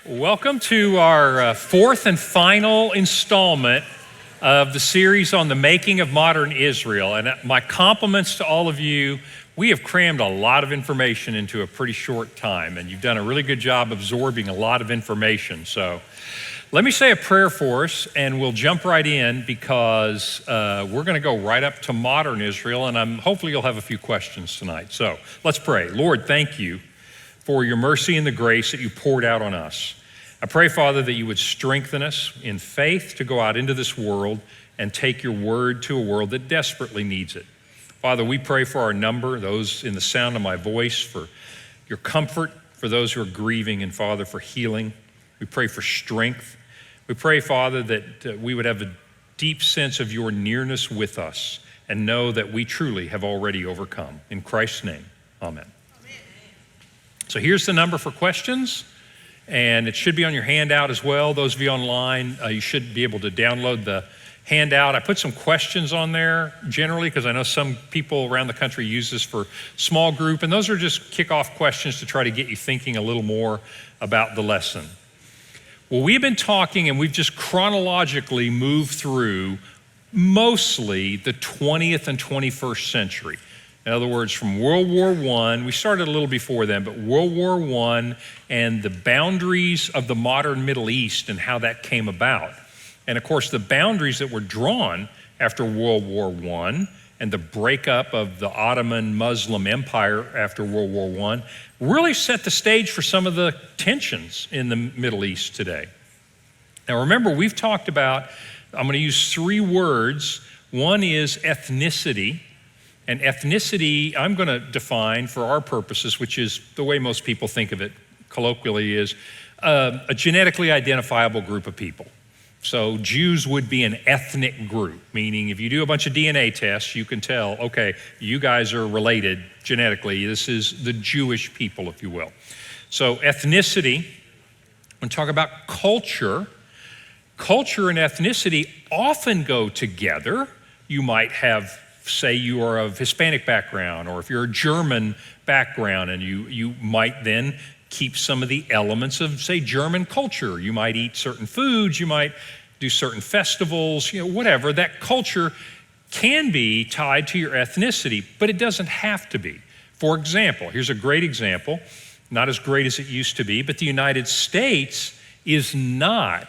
Welcome to our fourth and final installment of the series on the making of modern Israel. And my compliments to all of you. We have crammed a lot of information into a pretty short time, and you've done a really good job absorbing a lot of information. So let me say a prayer for us, and we'll jump right in because we're going to go right up to modern Israel, and hopefully you'll have a few questions tonight. So let's pray. Lord, thank you for your mercy and the grace that you poured out on us. I pray, Father, that you would strengthen us in faith to go out into this world and take your word to a world that desperately needs it. Father, we pray for our number, those in the sound of my voice, for your comfort, for those who are grieving, and Father, for healing. We pray for strength. We pray, Father, that we would have a deep sense of your nearness with us and know that we truly have already overcome. In Christ's name, amen. So here's the number for questions, and it should be on your handout as well. Those of you online, you should be able to download the handout. I put some questions on there generally because I know some people around the country use this for small group, and those are just kickoff questions to try to get you thinking a little more about the lesson. Well, we've been talking, and we've just chronologically moved through mostly the 20th and 21st century. In other words, from World War I, we started a little before then, but World War I and the boundaries of the modern Middle East and how that came about. And of course, the boundaries that were drawn after World War I and the breakup of the Ottoman Muslim Empire after World War I really set the stage for some of the tensions in the Middle East today. Now remember, we've talked about, I'm going to use three words. One is ethnicity. And ethnicity, I'm going to define for our purposes, which is the way most people think of it colloquially, is a genetically identifiable group of people. So Jews would be an ethnic group, meaning if you do a bunch of DNA tests, you can tell, okay, you guys are related genetically. This is the Jewish people, if you will. So ethnicity, when we talk about culture, culture and ethnicity often go together. You might have, say you are of Hispanic background, or if you're a German background, and you might then keep some of the elements of, say, German culture. You might eat certain foods, you might do certain festivals, whatever. That culture can be tied to your ethnicity, but it doesn't have to be. For example, here's a great example, not as great as it used to be, but the United States is not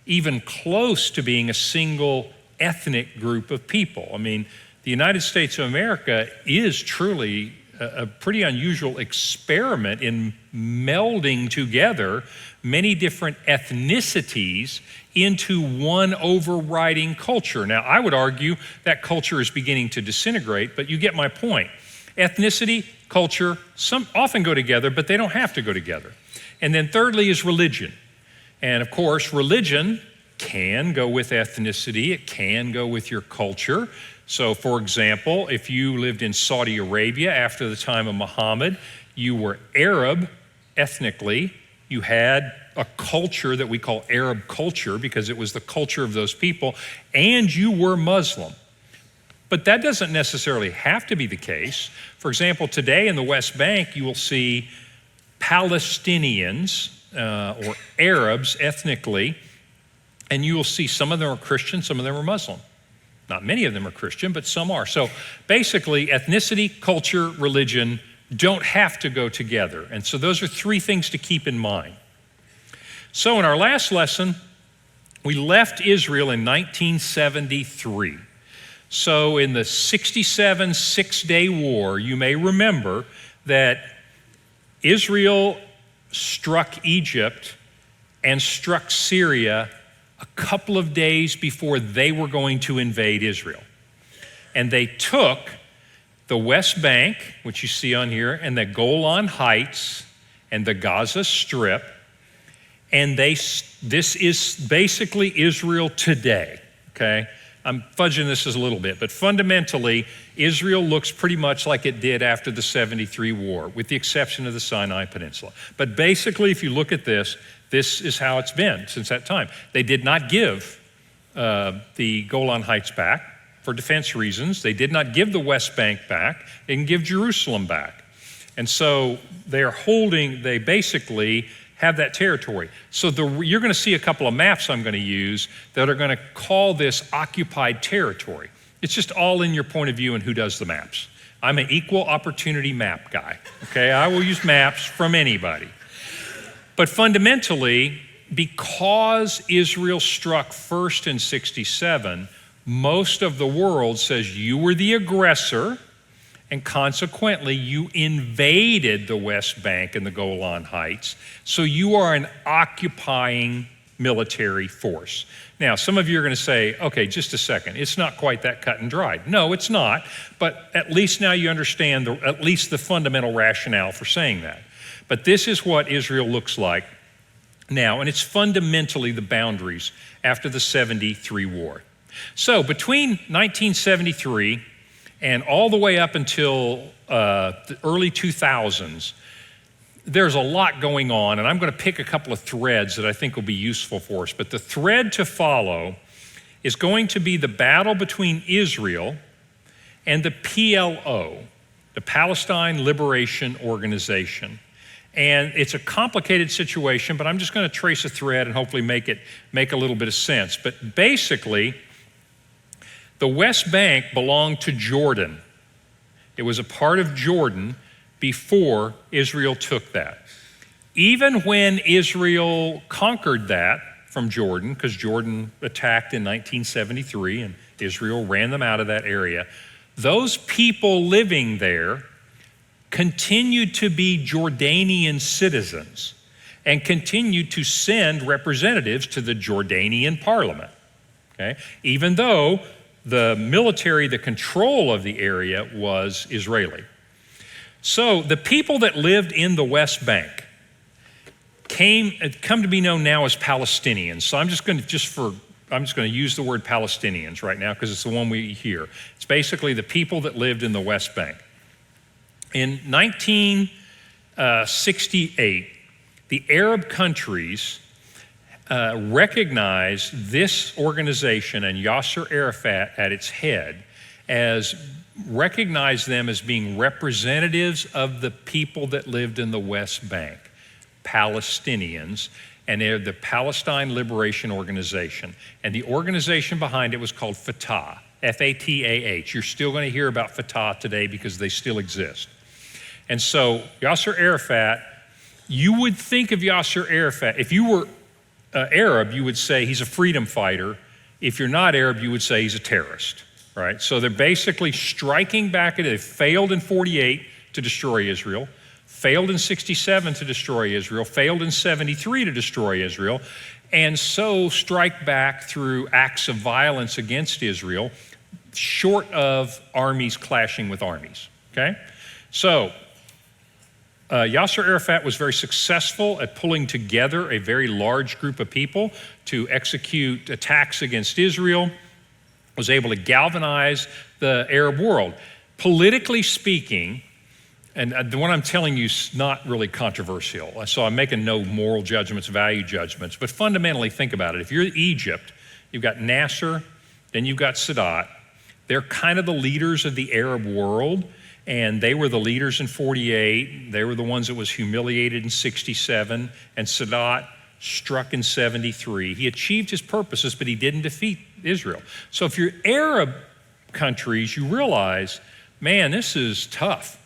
even close to being a single ethnic group of people. I mean, the United States of America is truly a pretty unusual experiment in melding together many different ethnicities into one overriding culture. Now, I would argue that culture is beginning to disintegrate, but you get my point. Ethnicity, culture, some often go together, but they don't have to go together. And then thirdly is religion. And of course, religion can go with ethnicity, it can go with your culture. So for example, if you lived in Saudi Arabia after the time of Muhammad, you were Arab ethnically, you had a culture that we call Arab culture because it was the culture of those people, and you were Muslim. But that doesn't necessarily have to be the case. For example, today in the West Bank, you will see Palestinians or Arabs ethnically, and you will see some of them are Christian, some of them are Muslim. Not many of them are Christian, but some are. So basically, ethnicity, culture, religion don't have to go together. And so those are three things to keep in mind. So in our last lesson, we left Israel in 1973. So in the 67 Six-Day War, you may remember that Israel struck Egypt and struck Syria a couple of days before they were going to invade Israel. And they took the West Bank, which you see on here, and the Golan Heights and the Gaza Strip, and this is basically Israel today, okay? I'm fudging this a little bit, but fundamentally, Israel looks pretty much like it did after the 73 war, with the exception of the Sinai Peninsula. But basically, if you look at this is how it's been since that time. They did not give the Golan Heights back for defense reasons. They did not give the West Bank back. They didn't give Jerusalem back. And so they basically have that territory. So you're going to see a couple of maps I'm going to use that are going to call this occupied territory. It's just all in your point of view and who does the maps. I'm an equal opportunity map guy, okay? I will use maps from anybody. But fundamentally, because Israel struck first in 67, most of the world says you were the aggressor, and consequently, you invaded the West Bank and the Golan Heights, so you are an occupying military force. Now, some of you are going to say, okay, just a second, it's not quite that cut and dried. No, it's not, but at least now you understand at least the fundamental rationale for saying that. But this is what Israel looks like now, and it's fundamentally the boundaries after the 73 war. So between 1973 and all the way up until the early 2000s, there's a lot going on, and I'm going to pick a couple of threads that I think will be useful for us. But the thread to follow is going to be the battle between Israel and the PLO, the Palestine Liberation Organization. And it's a complicated situation, but I'm just going to trace a thread and hopefully make a little bit of sense. But basically, the West Bank belonged to Jordan. It was a part of Jordan before Israel took that. Even when Israel conquered that from Jordan, because Jordan attacked in 1973 and Israel ran them out of that area, those people living there continued to be Jordanian citizens and continued to send representatives to the Jordanian parliament, okay? Even though the military, the control of the area was Israeli. So the people that lived in the West Bank come to be known now as Palestinians. So I'm just going to use the word Palestinians right now because it's the one we hear. It's basically the people that lived in the West Bank. In 1968, the Arab countries recognized this organization and Yasser Arafat at its head recognized them as being representatives of the people that lived in the West Bank, Palestinians, and they're the Palestine Liberation Organization. And the organization behind it was called Fatah, F-A-T-A-H. You're still going to hear about Fatah today because they still exist. And so Yasser Arafat, you would think of Yasser Arafat, if you were Arab, you would say he's a freedom fighter. If you're not Arab, you would say he's a terrorist, right? So they're basically striking back at it. They failed in 48 to destroy Israel, failed in 67 to destroy Israel, failed in 73 to destroy Israel, and so strike back through acts of violence against Israel, short of armies clashing with armies, okay? So Yasser Arafat was very successful at pulling together a very large group of people to execute attacks against Israel, was able to galvanize the Arab world. Politically speaking, and the one I'm telling you is not really controversial, so I'm making no moral judgments, value judgments, but fundamentally think about it. If you're Egypt, you've got Nasser, then you've got Sadat. They're kind of the leaders of the Arab world, and they were the leaders in 48. They were the ones that was humiliated in 67, and Sadat struck in 73. He achieved his purposes, but he didn't defeat Israel. So if you're Arab countries, you realize, man, this is tough.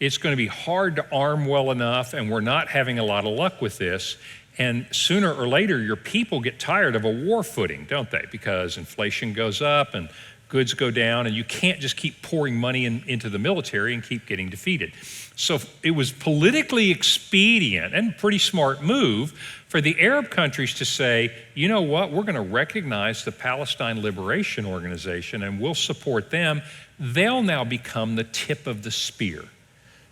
It's going to be hard to arm well enough, and we're not having a lot of luck with this. And sooner or later, your people get tired of a war footing, don't they? Because inflation goes up and goods go down, and you can't just keep pouring money into the military and keep getting defeated. So it was politically expedient and pretty smart move for the Arab countries to say, you know what, we're going to recognize the Palestine Liberation Organization and we'll support them. They'll now become the tip of the spear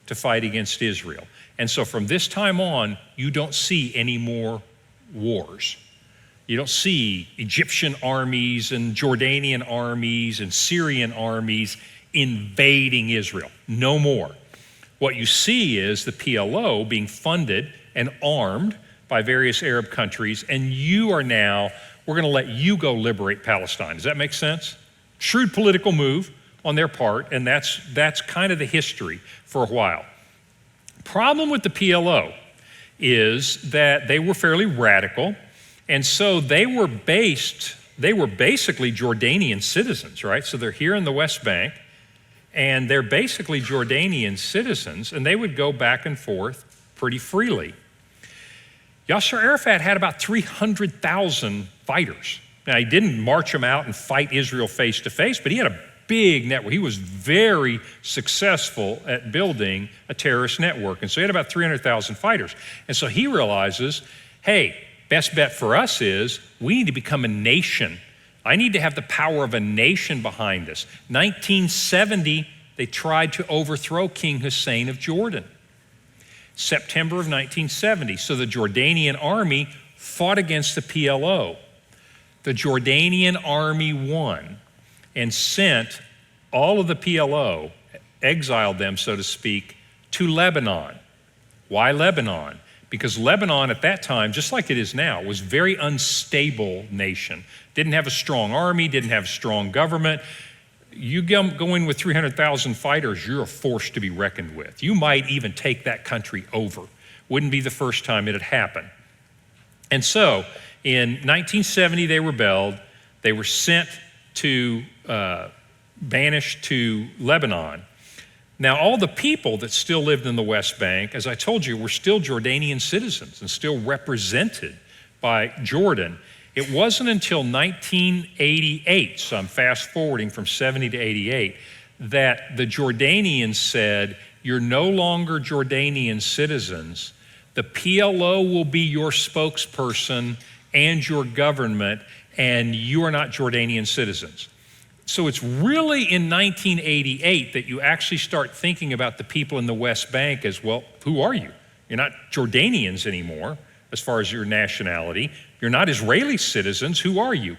to fight against Israel. And so from this time on, you don't see any more wars. You don't see Egyptian armies and Jordanian armies and Syrian armies invading Israel. No more. What you see is the PLO being funded and armed by various Arab countries, and we're going to let you go liberate Palestine. Does that make sense? Shrewd political move on their part, and that's kind of the history for a while. Problem with the PLO is that they were fairly radical, and so they were basically Jordanian citizens, right? So they're here in the West Bank, and they're basically Jordanian citizens, and they would go back and forth pretty freely. Yasser Arafat had about 300,000 fighters. Now, he didn't march them out and fight Israel face to face, but he had a big network. He was very successful at building a terrorist network. And so he had about 300,000 fighters. And so he realizes, hey, best bet for us is we need to become a nation. I need to have the power of a nation behind us. 1970, they tried to overthrow King Hussein of Jordan. September of 1970. So the Jordanian army fought against the PLO. The Jordanian army won and sent all of the PLO, exiled them, so to speak, to Lebanon. Why Lebanon? Because Lebanon at that time, just like it is now, was a very unstable nation. Didn't have a strong army, didn't have a strong government. You go in with 300,000 fighters, you're a force to be reckoned with. You might even take that country over. Wouldn't be the first time it had happened. And so, in 1970, they rebelled. They were sent to, banished to Lebanon. Now, all the people that still lived in the West Bank, as I told you, were still Jordanian citizens and still represented by Jordan. It wasn't until 1988, so I'm fast forwarding from 70 to 88, that the Jordanians said, you're no longer Jordanian citizens. The PLO will be your spokesperson and your government, and you are not Jordanian citizens. So it's really in 1988 that you actually start thinking about the people in the West Bank as, well, who are you? You're not Jordanians anymore as far as your nationality. You're not Israeli citizens. Who are you?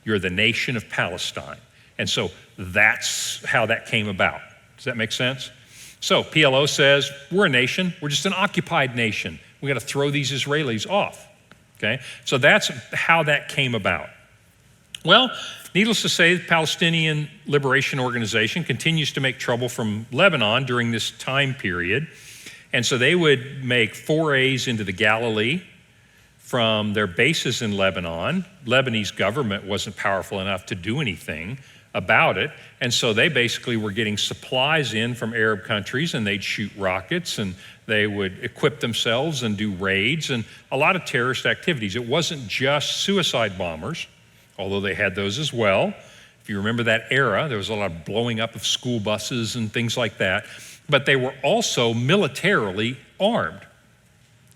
You're the nation of Palestine. And so that's how that came about. Does that make sense? So PLO says, we're a nation. We're just an occupied nation. We got to throw these Israelis off. Okay? So that's how that came about. Well, needless to say, the Palestinian Liberation Organization continues to make trouble from Lebanon during this time period. And so they would make forays into the Galilee from their bases in Lebanon. Lebanese government wasn't powerful enough to do anything about it. And so they basically were getting supplies in from Arab countries, and they'd shoot rockets, and they would equip themselves and do raids and a lot of terrorist activities. It wasn't just suicide bombers, although they had those as well. If you remember that era, there was a lot of blowing up of school buses and things like that. But they were also militarily armed.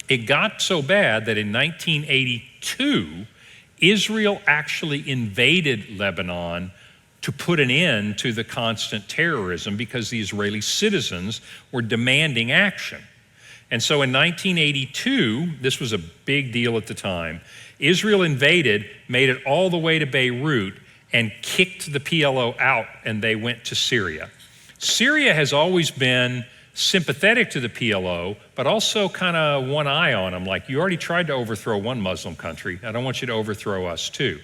It got so bad that in 1982, Israel actually invaded Lebanon to put an end to the constant terrorism because the Israeli citizens were demanding action. And so in 1982, this was a big deal at the time, Israel invaded, made it all the way to Beirut, and kicked the PLO out, and they went to Syria. Syria has always been sympathetic to the PLO, but also kind of one eye on them, like, you already tried to overthrow one Muslim country. I don't want you to overthrow us too.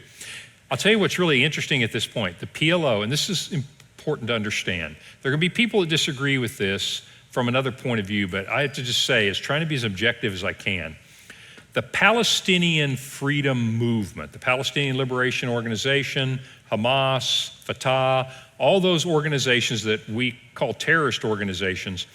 I'll tell you what's really interesting at this point. The PLO, and this is important to understand, there are going to be people that disagree with this from another point of view, but I have to just say, as trying to be as objective as I can, the Palestinian Freedom Movement, the Palestinian Liberation Organization, Hamas, Fatah, all those organizations that we call terrorist organizations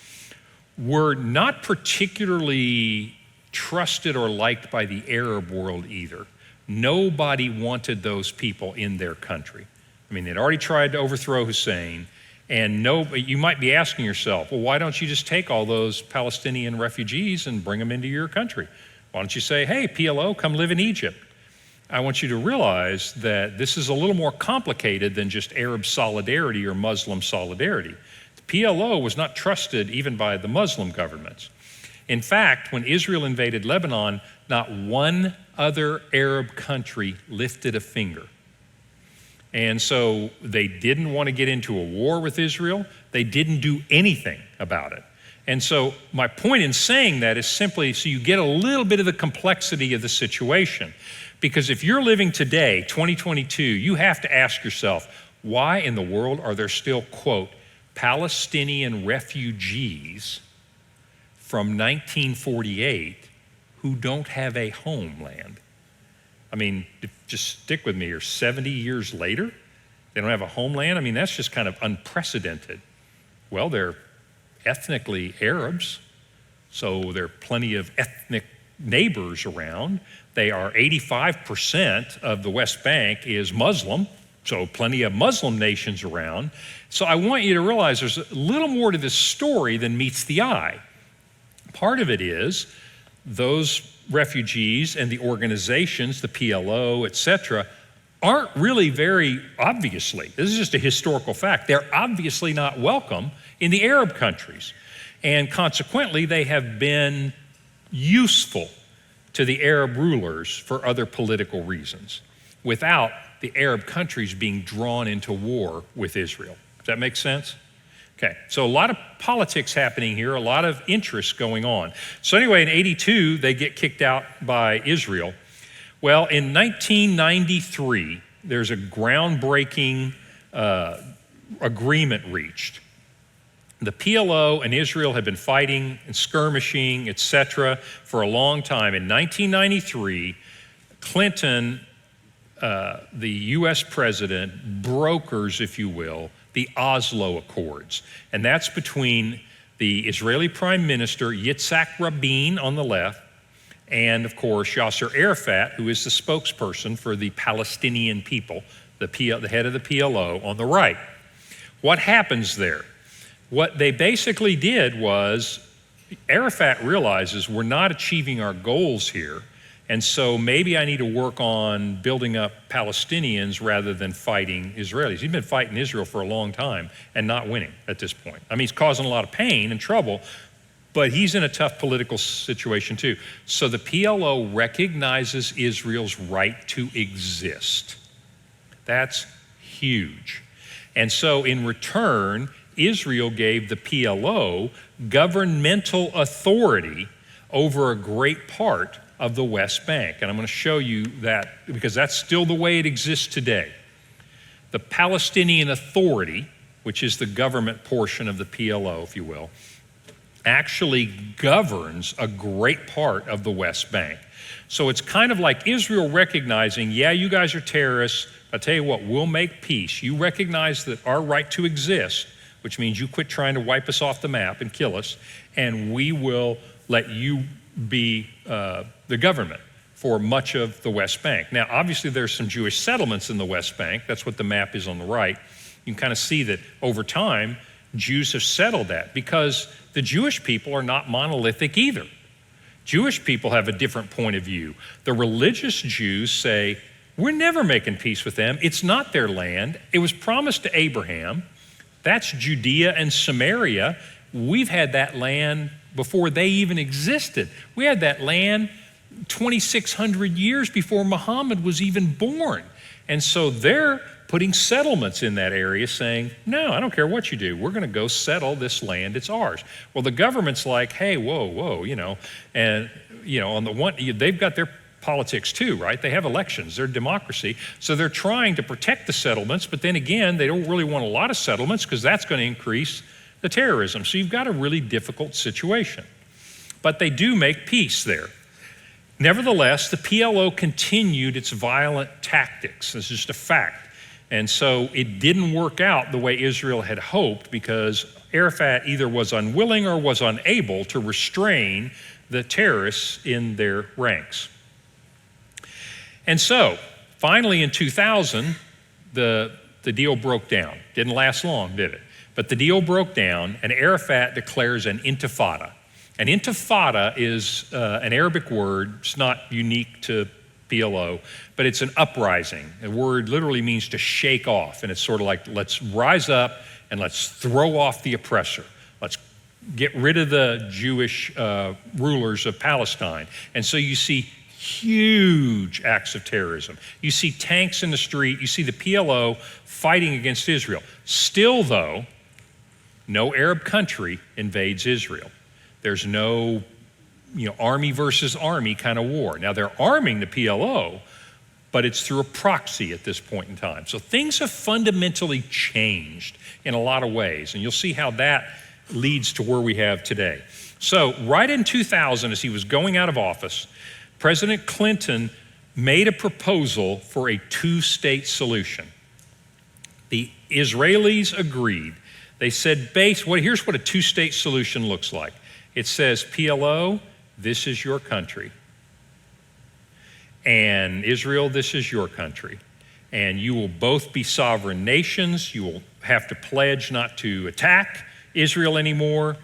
were not particularly trusted or liked by the Arab world either. Nobody wanted those people in their country. I mean, they'd already tried to overthrow Hussein, and you might be asking yourself, well, why don't you just take all those Palestinian refugees and bring them into your country? Why don't you say, hey, PLO, come live in Egypt? I want you to realize that this is a little more complicated than just Arab solidarity or Muslim solidarity. The PLO was not trusted even by the Muslim governments. In fact, when Israel invaded Lebanon, not one other Arab country lifted a finger. And so they didn't want to get into a war with Israel. They didn't do anything about it. And so my point in saying that is simply so you get a little bit of the complexity of the situation. Because if you're living today, 2022, you have to ask yourself, why in the world are there still, quote, Palestinian refugees from 1948 who don't have a homeland. I mean, just stick with me here. 70 years later, they don't have a homeland? I mean, that's just kind of unprecedented. Well, they're ethnically Arabs, so there are plenty of ethnic neighbors around. They are 85% of the West Bank is Muslim, so plenty of Muslim nations around. So I want you to realize there's a little more to this story than meets the eye. Part of it is those refugees and the organizations, the PLO, etc., aren't really very obviously, this is just a historical fact, they're obviously not welcome in the Arab countries. And consequently, they have been useful to the Arab rulers for other political reasons without the Arab countries being drawn into war with Israel. Does that make sense? Okay, so a lot of politics happening here, a lot of interest going on. So anyway, in 82, they get kicked out by Israel. Well, in 1993, there's a groundbreaking agreement reached. The PLO and Israel have been fighting and skirmishing, etc., for a long time. In 1993, Clinton, the US president, brokers, if you will, the Oslo Accords. And that's between the Israeli Prime Minister, Yitzhak Rabin, on the left, and of course, Yasser Arafat, who is the spokesperson for the Palestinian people, the head of the PLO, on the right. What happens there? What they basically did was, Arafat realizes we're not achieving our goals here, and so maybe I need to work on building up Palestinians rather than fighting Israelis. He's been fighting Israel for a long time and not winning at this point. I mean, he's causing a lot of pain and trouble, but he's in a tough political situation too. So the PLO recognizes Israel's right to exist. That's huge. And so in return, Israel gave the PLO governmental authority over a great part of the West Bank. And I'm going to show you that because that's still the way it exists today. The Palestinian Authority, which is the government portion of the PLO, if you will, actually governs a great part of the West Bank. So it's kind of like Israel recognizing, yeah, you guys are terrorists. I'll tell you what, we'll make peace. You recognize that our right to exist, which means you quit trying to wipe us off the map and kill us, and we will let you be the government for much of the West Bank. Now, obviously, there's some Jewish settlements in the West Bank. That's what the map is on the right. You can kind of see that over time, Jews have settled that because the Jewish people are not monolithic either. Jewish people have a different point of view. The religious Jews say, we're never making peace with them. It's not their land. It was promised to Abraham. That's Judea and Samaria. We've had that land before they even existed. We had that land 2,600 years before Muhammad was even born. And so they're putting settlements in that area saying, no, I don't care what you do. We're going to go settle this land. It's ours. Well, the government's like, hey, whoa, and, on the one, they've got their politics too, right? They have elections, they're democracy. So they're trying to protect the settlements, but then again, they don't really want a lot of settlements because that's going to increase the terrorism. So you've got a really difficult situation. But they do make peace there. Nevertheless, the PLO continued its violent tactics. This is just a fact. And so it didn't work out the way Israel had hoped because Arafat either was unwilling or was unable to restrain the terrorists in their ranks. And so, finally in 2000, the deal broke down. Didn't last long, did it? But the deal broke down and Arafat declares an intifada. An intifada is an Arabic word. It's not unique to PLO, but it's an uprising. The word literally means to shake off, and it's sort of like, let's rise up and let's throw off the oppressor. Let's get rid of the Jewish rulers of Palestine. And so you see huge acts of terrorism. You see tanks in the street. You see the PLO fighting against Israel. Still, though, no Arab country invades Israel. There's no army versus army kind of war. Now, they're arming the PLO, but it's through a proxy at this point in time. So things have fundamentally changed in a lot of ways, and you'll see how that leads to where we have today. So right in 2000, as he was going out of office, President Clinton made a proposal for a two-state solution. The Israelis agreed. They said, here's what a two-state solution looks like. It says, PLO, this is your country. And Israel, this is your country. And you will both be sovereign nations. You will have to pledge not to attack Israel anymore.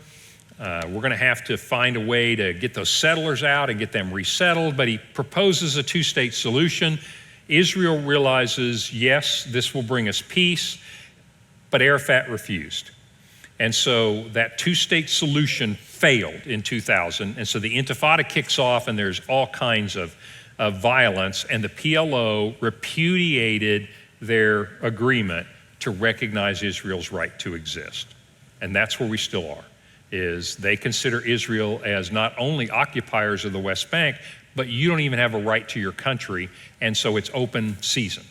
We're going to have to find a way to get those settlers out and get them resettled. But he proposes a two-state solution. Israel realizes, yes, this will bring us peace, but Arafat refused. And so that two-state solution failed in 2000. And so the Intifada kicks off, and there's all kinds of violence. And the PLO repudiated their agreement to recognize Israel's right to exist. And that's where we still are, is they consider Israel as not only occupiers of the West Bank, but you don't even have a right to your country, and so it's open season,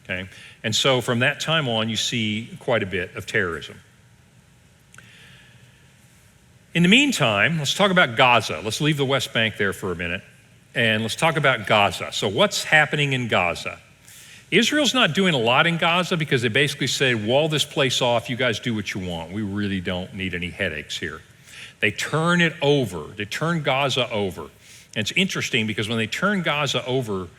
okay? And so from that time on, you see quite a bit of terrorism. In the meantime, let's talk about Gaza. Let's leave the West Bank there for a minute, and let's talk about Gaza. So what's happening in Gaza? Israel's not doing a lot in Gaza because they basically say, wall this place off, you guys do what you want. We really don't need any headaches here. They turn it over. They turn Gaza over. And it's interesting because when they turn Gaza over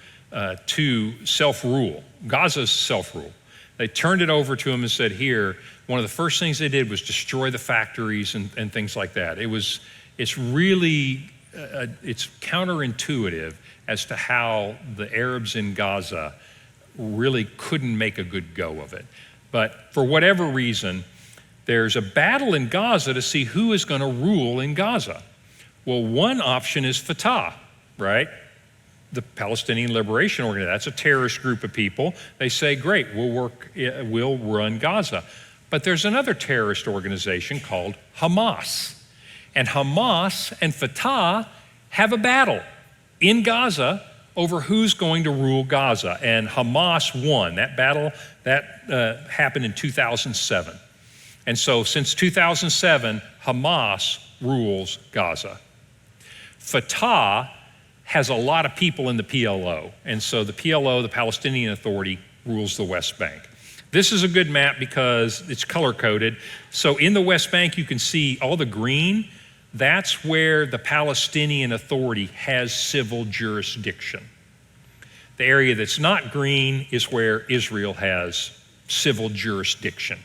to self-rule, Gaza's self-rule, they turned it over to them and said, here, one of the first things they did was destroy the factories and things like that. It's really, it's counterintuitive as to how the Arabs in Gaza really couldn't make a good go of it. But for whatever reason, there's a battle in Gaza to see who is going to rule in Gaza. Well, one option is Fatah, right? The Palestinian Liberation Organization. That's a terrorist group of people. They say, great, we'll run Gaza. But there's another terrorist organization called Hamas. And Hamas and Fatah have a battle in Gaza over who's going to rule Gaza. And Hamas won. That battle, that happened in 2007. And so since 2007, Hamas rules Gaza. Fatah has a lot of people in the PLO. And so the PLO, the Palestinian Authority, rules the West Bank. This is a good map because it's color-coded. So in the West Bank, you can see all the green. That's where the Palestinian Authority has civil jurisdiction. The area that's not green is where Israel has civil jurisdiction.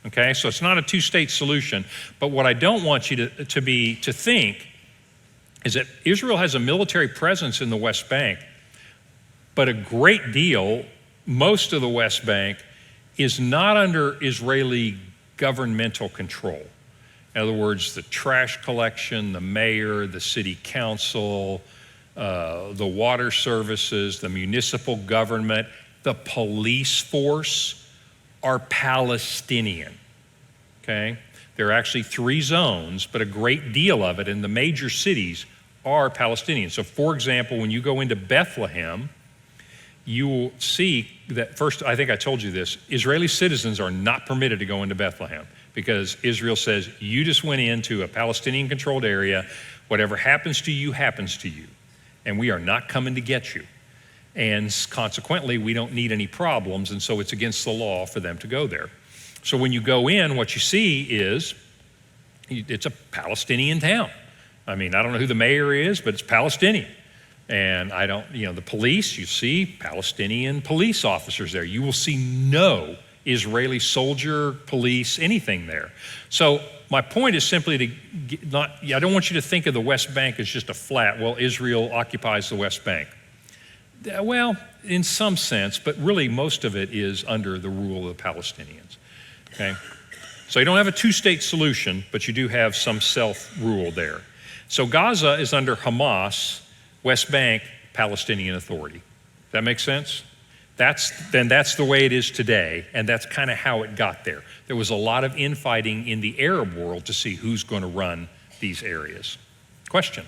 Okay, so it's not a two-state solution, but what I don't want you to think is that Israel has a military presence in the West Bank, but a great deal, most of the West Bank, is not under Israeli governmental control. In other words, the trash collection, the mayor, the city council, the water services, the municipal government, the police force are Palestinian, okay? There are actually 3 zones, but a great deal of it in the major cities are Palestinian. So for example, when you go into Bethlehem, you will see that, first, I think I told you this, Israeli citizens are not permitted to go into Bethlehem because Israel says, you just went into a Palestinian-controlled area, whatever happens to you, and we are not coming to get you. And consequently, we don't need any problems, and so it's against the law for them to go there. So when you go in, what you see is, it's a Palestinian town. I mean, I don't know who the mayor is, but it's Palestinian. And the police, you see Palestinian police officers there. You will see no Israeli soldier, police, anything there. So my point is simply I don't want you to think of the West Bank as just a flat, well, Israel occupies the West Bank. Well, in some sense, but really most of it is under the rule of the Palestinians, okay? So you don't have a two-state solution, but you do have some self-rule there. So Gaza is under Hamas, West Bank, Palestinian Authority. That make sense? That's the way it is today, and that's kind of how it got there. There was a lot of infighting in the Arab world to see who's going to run these areas. Question?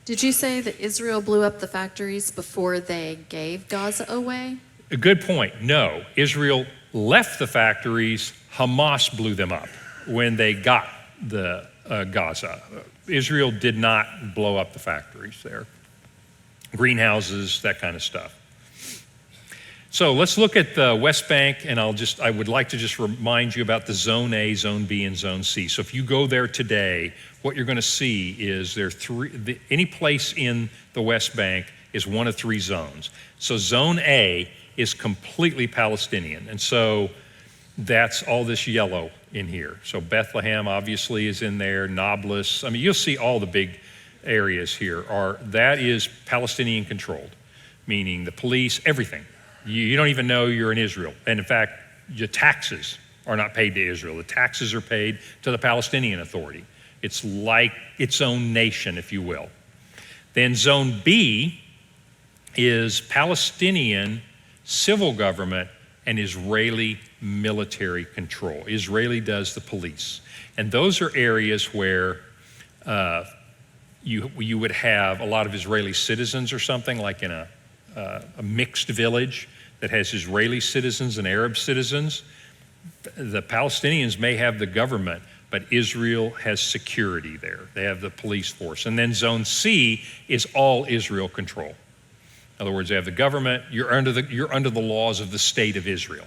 Did you say that Israel blew up the factories before they gave Gaza away? A good point. No. Israel left the factories. Hamas blew them up when they got the Gaza. Israel did not blow up the factories there. Greenhouses, that kind of stuff. So let's look at the West Bank, and I would like to just remind you about the Zone A, Zone B, and Zone C. So if you go there today, what you're going to see is any place in the West Bank is one of three zones. So Zone A is completely Palestinian, and so that's all this yellow in here. So Bethlehem obviously is in there, Nablus. I mean, you'll see all the big areas here that is Palestinian controlled, meaning the police, everything. You don't even know you're in Israel. And in fact, your taxes are not paid to Israel. The taxes are paid to the Palestinian Authority. It's like its own nation, if you will. Then Zone B is Palestinian civil government and Israeli military control. Israeli does the police. And those are areas where you would have a lot of Israeli citizens or something, like in a mixed village that has Israeli citizens and Arab citizens. The Palestinians may have the government, but Israel has security there. They have the police force. And then Zone C is all Israel control. In other words, they have the government. You're under the laws of the state of Israel.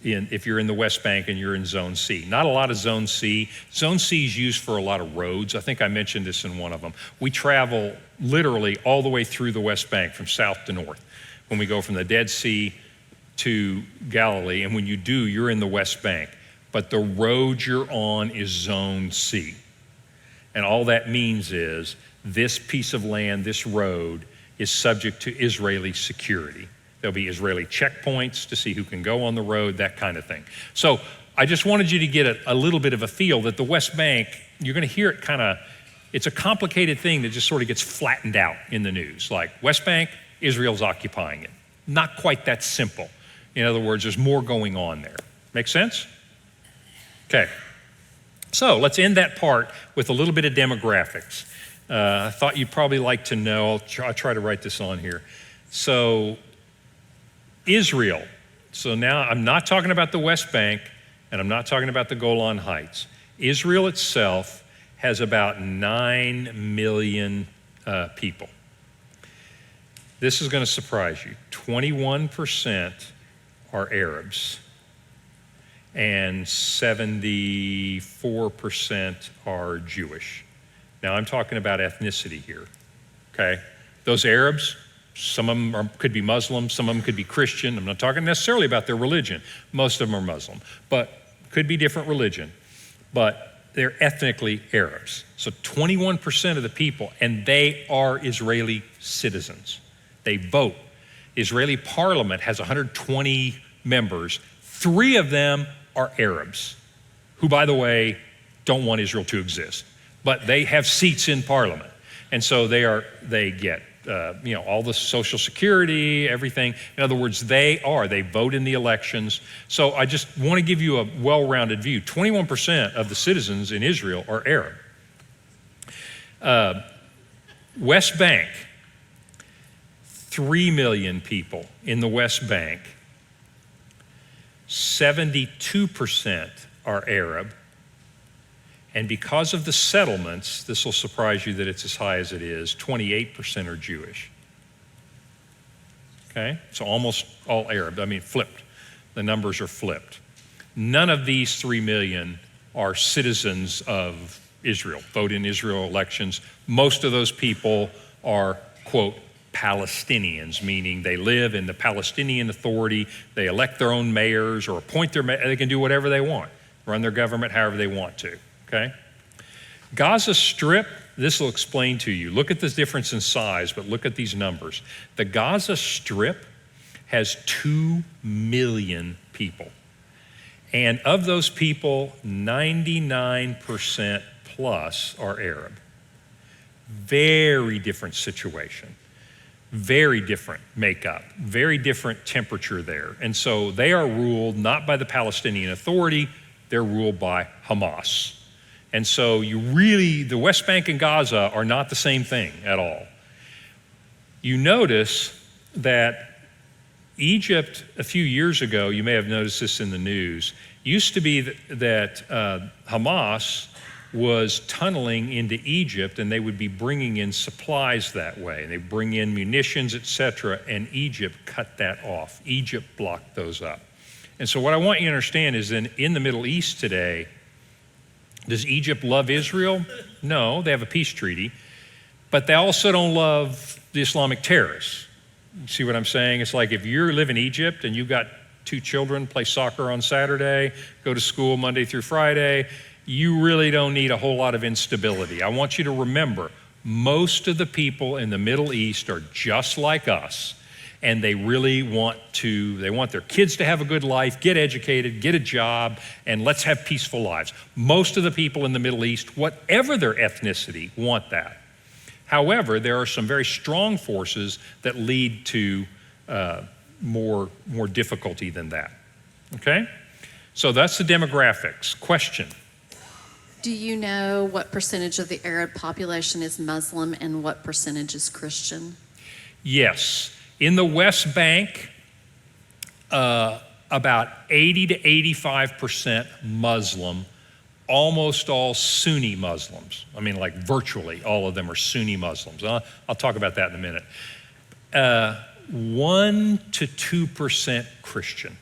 If you're in the West Bank and you're in Zone C. Not a lot of Zone C. Zone C is used for a lot of roads. I think I mentioned this in one of them. We travel literally all the way through the West Bank from south to north. When we go from the Dead Sea to Galilee, and when you do, you're in the West Bank. But the road you're on is Zone C. And all that means is this piece of land, this road, is subject to Israeli security. There'll be Israeli checkpoints to see who can go on the road, that kind of thing. So I just wanted you to get a little bit of a feel that the West Bank, you're going to hear it it's a complicated thing that just sort of gets flattened out in the news. Like West Bank, Israel's occupying it. Not quite that simple. In other words, there's more going on there. Make sense? Okay. So let's end that part with a little bit of demographics. I thought you'd probably like to know. I'll try to write this on here. So Israel. So now I'm not talking about the West Bank, and I'm not talking about the Golan Heights. Israel itself has about 9 million people. This is going to surprise you. 21% are Arabs, and 74% are Jewish. Now I'm talking about ethnicity here, okay? Those Arabs, some of them could be Muslim, some of them could be Christian. I'm not talking necessarily about their religion. Most of them are Muslim, but could be different religion. But they're ethnically Arabs. So 21% of the people, and they are Israeli citizens. They vote. Israeli parliament has 120 members. 3 of them are Arabs, who, by the way, don't want Israel to exist. But they have seats in parliament. And so they get all the social security, everything. In other words, they vote in the elections. So I just want to give you a well-rounded view. 21% of the citizens in Israel are Arab. West Bank, 3 million people in the West Bank. 72% are Arab. And because of the settlements, this will surprise you that it's as high as it is, 28% are Jewish. Okay? So almost all Arab. I mean, flipped. The numbers are flipped. None of these 3 million are citizens of Israel, vote in Israel elections. Most of those people are, quote, Palestinians, meaning they live in the Palestinian Authority. They elect their own mayors or appoint their mayors. They can do whatever they want, run their government however they want to. Okay? Gaza Strip, this will explain to you. Look at the difference in size, but look at these numbers. The Gaza Strip has 2 million people. And of those people, 99% plus are Arab. Very different situation. Very different makeup, very different temperature there. And so they are ruled not by the Palestinian Authority, they're ruled by Hamas. And so the West Bank and Gaza are not the same thing at all. You notice that Egypt, a few years ago, you may have noticed this in the news, used to be that Hamas was tunneling into Egypt, and they would be bringing in supplies that way. They bring in munitions, etc., and Egypt cut that off. Egypt blocked those up. And so what I want you to understand is that in the Middle East today, does Egypt love Israel? No, they have a peace treaty, but they also don't love the Islamic terrorists. You see what I'm saying? It's like if you live in Egypt and you've got 2 children, play soccer on Saturday, go to school Monday through Friday, you really don't need a whole lot of instability. I want you to remember, most of the people in the Middle East are just like us, and they really want their kids to have a good life, get educated, get a job, and let's have peaceful lives. Most of the people in the Middle East, whatever their ethnicity, want that. However, there are some very strong forces that lead to more difficulty than that, okay? So that's the demographics. Question? Do you know what percentage of the Arab population is Muslim and what percentage is Christian? Yes. In the West Bank, about 80 to 85% Muslim, almost all Sunni Muslims. I mean, like virtually all of them are Sunni Muslims. I'll talk about that in a minute. 1 to 2% Christian.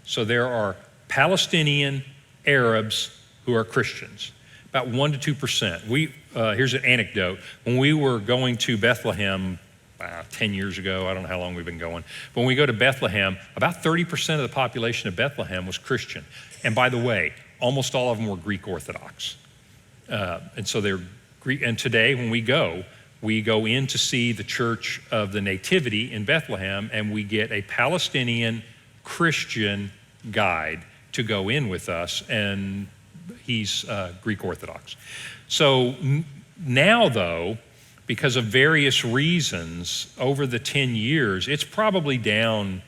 So there are Palestinian Arabs who are Christians, about 1 to 2%. Here's an anecdote. When we were going to Bethlehem 10 years ago, I don't know how long we've been going, but when we go to Bethlehem, about 30% of the population of Bethlehem was Christian. And by the way, almost all of them were Greek Orthodox. And so they're Greek. And today when we go in to see the Church of the Nativity in Bethlehem, and we get a Palestinian Christian guide to go in with us, and he's Greek Orthodox. So now, though, because of various reasons, over the 10 years, it's probably down,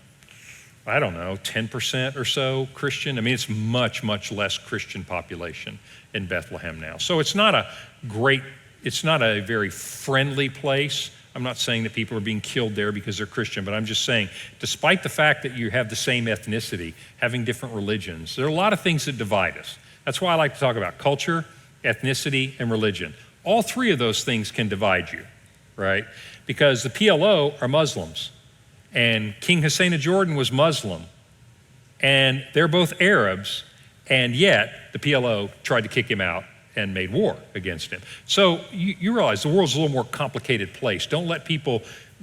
10% or so Christian. I mean, it's much, much less Christian population in Bethlehem now. So it's not a very friendly place. I'm not saying that people are being killed there because they're Christian, but I'm just saying, despite the fact that you have the same ethnicity, having different religions, there are a lot of things that divide us. That's why I like to talk about culture, ethnicity, and religion. All 3 of those things can divide you, right? Because the PLO are Muslims, and King Hussein of Jordan was Muslim, and they're both Arabs, and yet the PLO tried to kick him out and made war against him. So you realize the world's a little more complicated place. Don't let people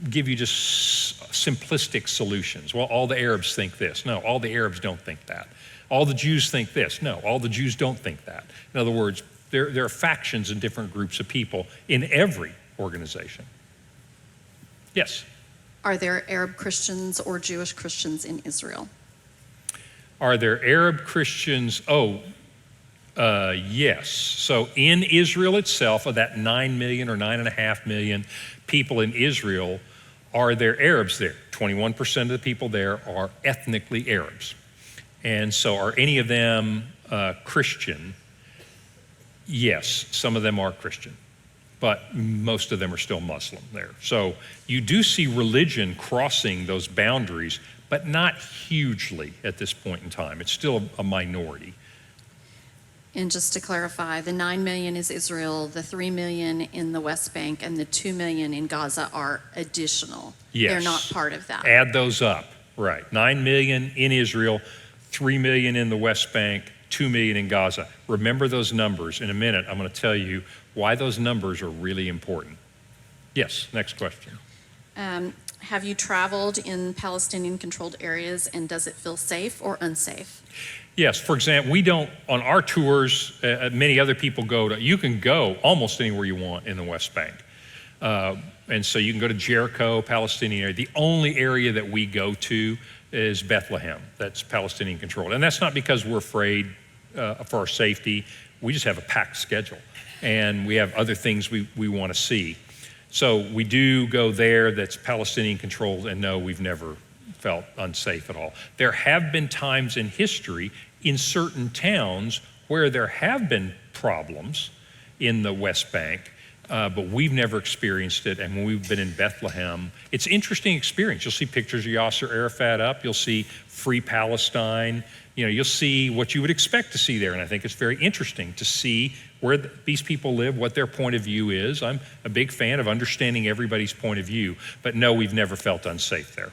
give you just simplistic solutions. Well, all the Arabs think this. No, all the Arabs don't think that. All the Jews think this. No, all the Jews don't think that. In other words, there are factions and different groups of people in every organization. Yes? Are there Arab Christians or Jewish Christians in Israel? Are there Arab Christians? Yes. So in Israel itself, of that 9 million or 9.5 million people in Israel, are there Arabs there? 21% of the people there are ethnically Arabs. And so are any of them Christian? Yes, some of them are Christian, but most of them are still Muslim there. So you do see religion crossing those boundaries, but not hugely at this point in time. It's still a minority. And just to clarify, the 9 million is Israel, the 3 million in the West Bank, and the 2 million in Gaza are additional. Yes. They're not part of that. Add those up, right. 9 million in Israel, 3 million in the West Bank, 2 million in Gaza. Remember those numbers. In a minute, I'm going to tell you why those numbers are really important. Yes, next question. Have you traveled in Palestinian-controlled areas, and does it feel safe or unsafe? Yes, for example, we don't, on our tours, many other people you can go almost anywhere you want in the West Bank. And so you can go to Jericho, Palestinian area. The only area that we go to is Bethlehem, that's Palestinian controlled. And that's not because we're afraid for our safety. We just have a packed schedule, and we have other things we want to see. So we do go there that's Palestinian controlled, and no, we've never felt unsafe at all. There have been times in history in certain towns where there have been problems in the West Bank, but we've never experienced it. And when we've been in Bethlehem, it's an interesting experience. You'll see pictures of Yasser Arafat up. You'll see Free Palestine. You'll see what you would expect to see there, and I think it's very interesting to see where these people live, what their point of view is. I'm a big fan of understanding everybody's point of view, but no, we've never felt unsafe there.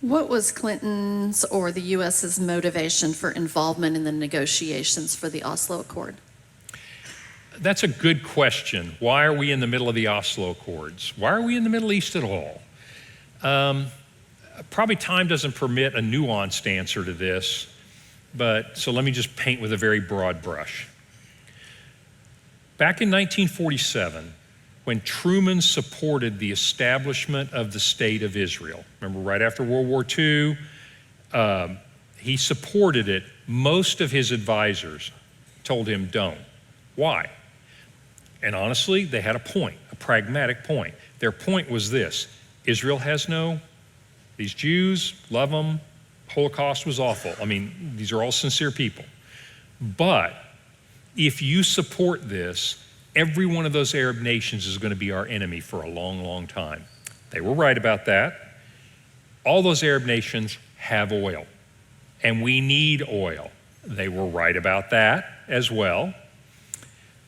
What was Clinton's or the U.S.'s motivation for involvement in the negotiations for the Oslo Accord? That's a good question. Why are we in the middle of the Oslo Accords? Why are we in the Middle East at all? Probably time doesn't permit a nuanced answer to this, so let me just paint with a very broad brush. Back in 1947, when Truman supported the establishment of the State of Israel, remember right after World War II, he supported it. Most of his advisors told him don't. Why? And honestly, they had a point, a pragmatic point. Their point was this: Israel has these Jews, love them, Holocaust was awful. I mean, these are all sincere people. But if you support this, every one of those Arab nations is going to be our enemy for a long, long time. They were right about that. All those Arab nations have oil, and we need oil. They were right about that as well.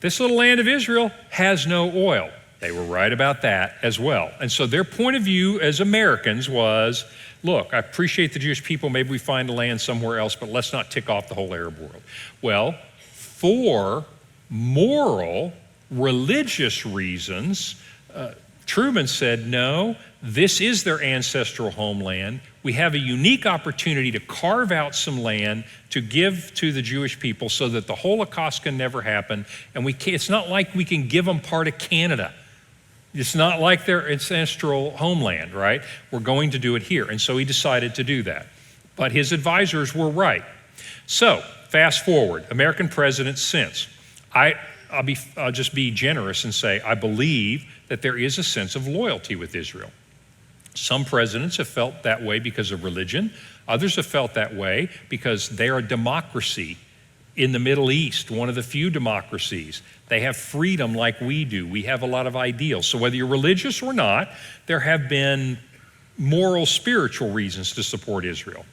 This little land of Israel has no oil. They were right about that as well. And so their point of view as Americans was, look, I appreciate the Jewish people, maybe we find a land somewhere else, but let's not tick off the whole Arab world. Well, for moral, religious reasons, Truman said, no, this is their ancestral homeland. We have a unique opportunity to carve out some land to give to the Jewish people so that the Holocaust can never happen. And it's not like we can give them part of Canada. It's not like their ancestral homeland, right? We're going to do it here. And so he decided to do that. But his advisors were right. So fast forward, American presidents since. I'll just be generous and say I believe that there is a sense of loyalty with Israel. Some presidents have felt that way because of religion. Others have felt that way because they are a democracy in the Middle East, one of the few democracies. They have freedom like we do. We have a lot of ideals. So whether you're religious or not, there have been moral, spiritual reasons to support Israel.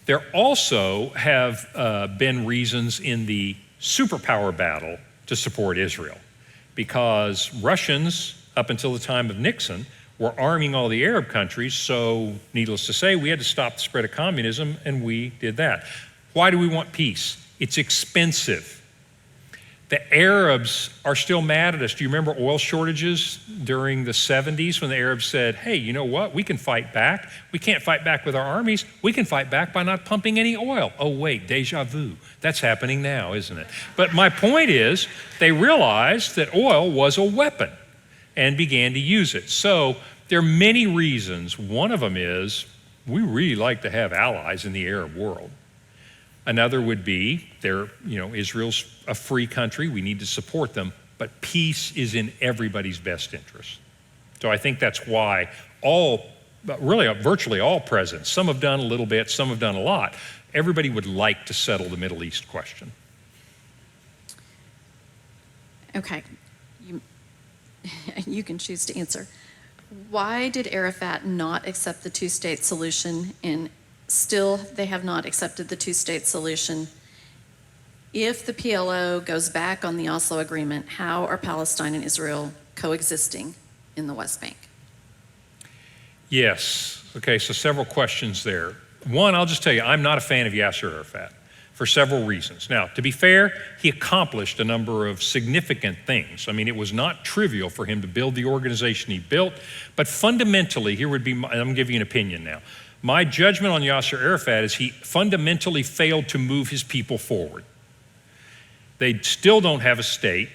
There also have been reasons in the superpower battle to support Israel, because Russians, up until the time of Nixon, were arming all the Arab countries, so needless to say, we had to stop the spread of communism, and we did that. Why do we want peace? It's expensive. The Arabs are still mad at us. Do you remember oil shortages during the 70s when the Arabs said, hey, you know what? We can fight back. We can't fight back with our armies. We can fight back by not pumping any oil. Oh, wait, deja vu. That's happening now, isn't it? But my point is, they realized that oil was a weapon and began to use it. So there are many reasons. One of them is we really like to have allies in the Arab world. Another would be, Israel's a free country, we need to support them, but peace is in everybody's best interest. So I think that's why virtually all presidents, some have done a little bit, some have done a lot, everybody would like to settle the Middle East question. Okay, you can choose to answer. Why did Arafat not accept the two-state solution, and still they have not accepted the two-state solution? If the PLO goes back on the Oslo Agreement, how are Palestine and Israel coexisting in the West Bank? Yes. Okay, so several questions there. One, I'll just tell you, I'm not a fan of Yasser Arafat for several reasons. Now, to be fair, he accomplished a number of significant things. I mean, it was not trivial for him to build the organization he built, but fundamentally, here would be, I'm going to give you an opinion now. My judgment on Yasser Arafat is he fundamentally failed to move his people forward. They still don't have a state.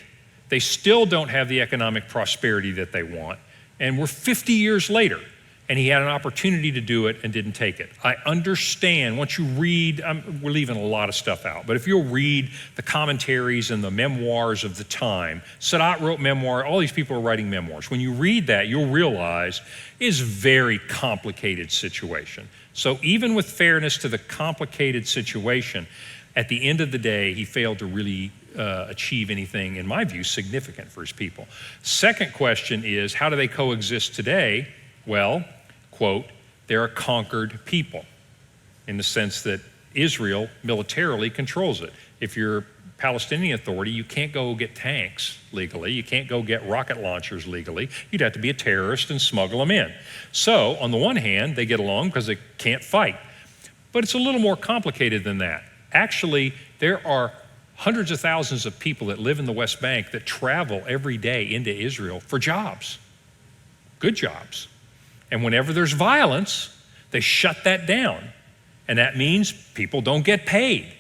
They still don't have the economic prosperity that they want. And we're 50 years later, and he had an opportunity to do it and didn't take it. I understand, once you read, we're leaving a lot of stuff out, but if you'll read the commentaries and the memoirs of the time, Sadat wrote memoir, all these people are writing memoirs. When you read that, you'll realize it's a very complicated situation. So even with fairness to the complicated situation, at the end of the day, he failed to really achieve anything, in my view, significant for his people. Second question is, how do they coexist today? Well, quote, they're a conquered people in the sense that Israel militarily controls it. If you're Palestinian Authority, you can't go get tanks legally. You can't go get rocket launchers legally. You'd have to be a terrorist and smuggle them in. So on the one hand, they get along because they can't fight. But it's a little more complicated than that. Actually, there are hundreds of thousands of people that live in the West Bank that travel every day into Israel for jobs, good jobs. And whenever there's violence, they shut that down. And that means people don't get paid.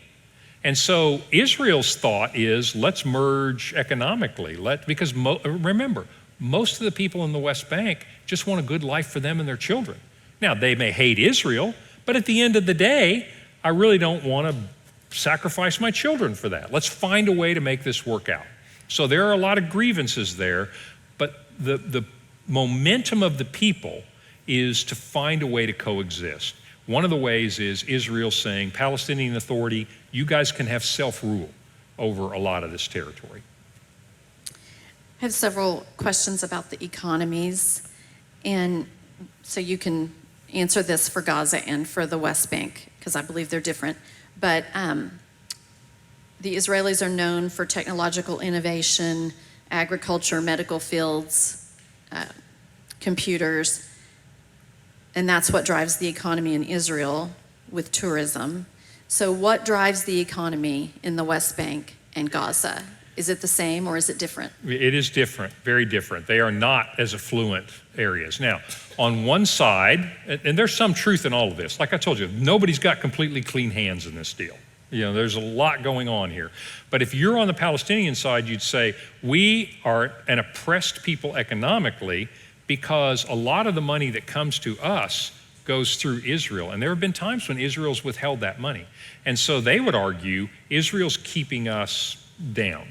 And so Israel's thought is, let's merge economically. Because remember, most of the people in the West Bank just want a good life for them and their children. Now, they may hate Israel, but at the end of the day, I really don't want to sacrifice my children for that. Let's find a way to make this work out. So there are a lot of grievances there, but the momentum of the people is to find a way to coexist. One of the ways is Israel saying, Palestinian Authority, you guys can have self-rule over a lot of this territory. I have several questions about the economies, and so you can answer this for Gaza and for the West Bank, because I believe they're different. But the Israelis are known for technological innovation, agriculture, medical fields, computers, and that's what drives the economy in Israel with tourism. So what drives the economy in the West Bank and Gaza? Is it the same or is it different? It is different, very different. They are not as affluent areas. Now, on one side, and there's some truth in all of this. Like I told you, nobody's got completely clean hands in this deal. You know, there's a lot going on here. But if you're on the Palestinian side, you'd say, we are an oppressed people economically because a lot of the money that comes to us goes through Israel. And there have been times when Israel's withheld that money. And so they would argue, Israel's keeping us down.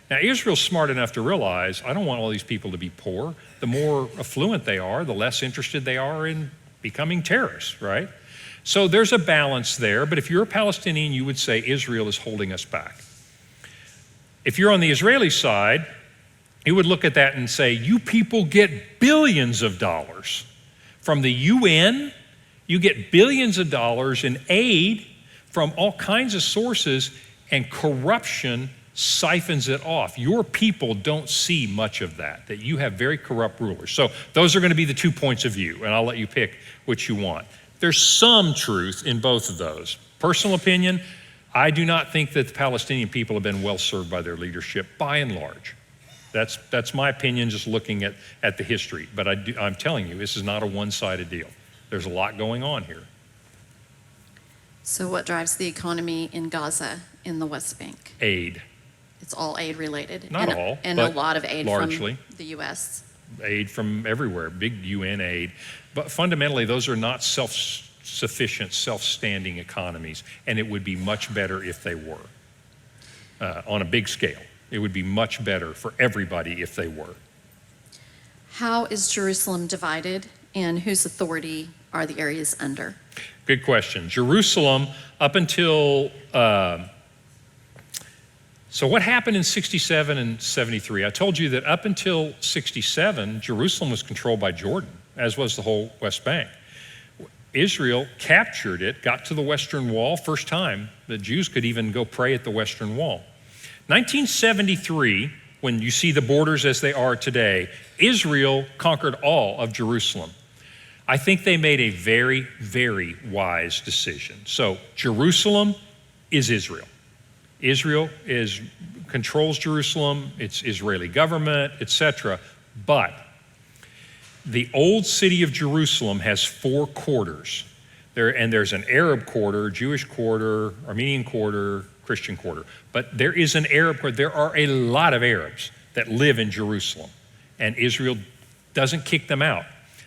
Now, Israel's smart enough to realize, I don't want all these people to be poor. The more affluent they are, the less interested they are in becoming terrorists, right? So there's a balance there, but if you're a Palestinian, you would say Israel is holding us back. If you're on the Israeli side, you would look at that and say, you people get billions of dollars. From the UN, you get billions of dollars in aid from all kinds of sources, and corruption siphons it off. Your people don't see much of that you have very corrupt rulers. So those are going to be the 2 points of view, and I'll let you pick which you want. There's some truth in both of those. Personal opinion, I do not think that the Palestinian people have been well served by their leadership by and large. That's my opinion, just looking at the history. But I'm telling you, this is not a one-sided deal. There's a lot going on here. So what drives the economy in Gaza in the West Bank? Aid. It's all aid related. Not all, and but a lot of aid largely. From the U.S. Aid from everywhere, big UN aid. But fundamentally, those are not self-sufficient, self-standing economies, and it would be much better if they were on a big scale. It would be much better for everybody if they were. How is Jerusalem divided, and whose authority are the areas under? Good question. Jerusalem, up until, so what happened in 67 and 73? I told you that up until 67, Jerusalem was controlled by Jordan, as was the whole West Bank. Israel captured it, got to the Western Wall, first time that Jews could even go pray at the Western Wall. 1973, when you see the borders as they are today, Israel conquered all of Jerusalem. I think they made a very, very wise decision. So Jerusalem is Israel. Israel controls Jerusalem, it's Israeli government, etc. But the old city of Jerusalem has 4 quarters. There's an Arab quarter, Jewish quarter, Armenian quarter, Christian quarter. But there is an Arab quarter. There are a lot of Arabs that live in Jerusalem, and Israel doesn't kick them out.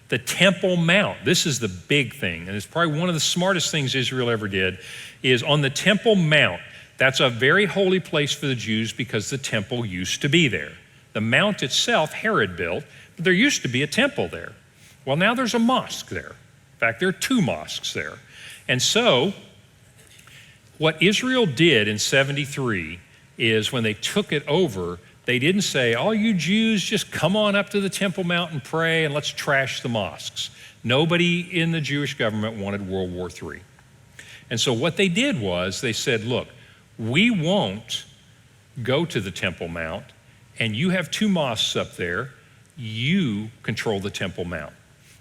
The Temple Mount, this is the big thing, and it's probably one of the smartest things Israel ever did, is on the Temple Mount. That's a very holy place for the Jews because the temple used to be there. The mount itself, Herod built, but there used to be a temple there. Well, now there's a mosque there. In fact, there are 2 mosques there. And so, what Israel did in 73 is when they took it over, they didn't say, all you Jews, just come on up to the Temple Mount and pray and let's trash the mosques. Nobody in the Jewish government wanted World War III. And so what they did was they said, look, we won't go to the Temple Mount, and you have 2 mosques up there, you control the Temple Mount.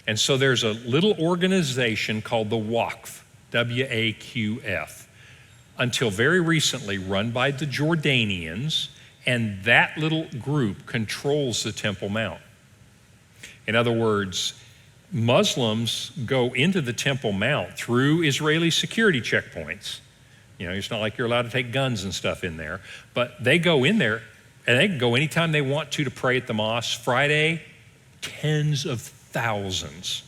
And so there's a little organization called the Waqf, W-A-Q-F, until very recently run by the Jordanians, and that little group controls the Temple Mount. In other words, Muslims go into the Temple Mount through Israeli security checkpoints. You know, it's not like you're allowed to take guns and stuff in there, but they go in there and they can go anytime they want to pray at the mosque. Friday, tens of thousands.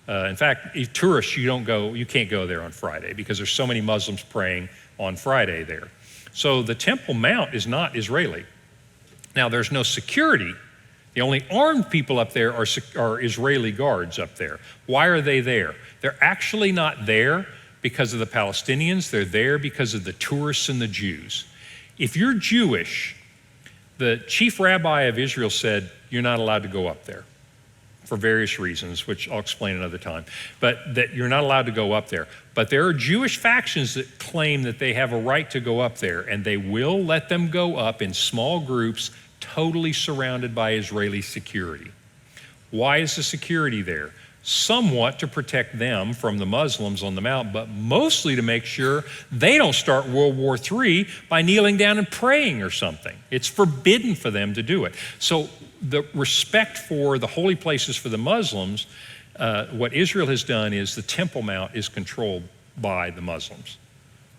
In fact, if tourists, you can't go there on Friday because there's so many Muslims praying on Friday there. So the Temple Mount is not Israeli. Now, there's no security. The only armed people up there are Israeli guards up there. Why are they there? They're actually not there because of the Palestinians. They're there because of the tourists and the Jews. If you're Jewish, the chief rabbi of Israel said, you're not allowed to go up there for various reasons, which I'll explain another time, but that you're not allowed to go up there. But there are Jewish factions that claim that they have a right to go up there, and they will let them go up in small groups, totally surrounded by Israeli security. Why is the security there? Somewhat to protect them from the Muslims on the mount, but mostly to make sure they don't start World War III by kneeling down and praying or something. It's forbidden for them to do it. So the respect for the holy places for the Muslims, what Israel has done is the Temple Mount is controlled by the Muslims,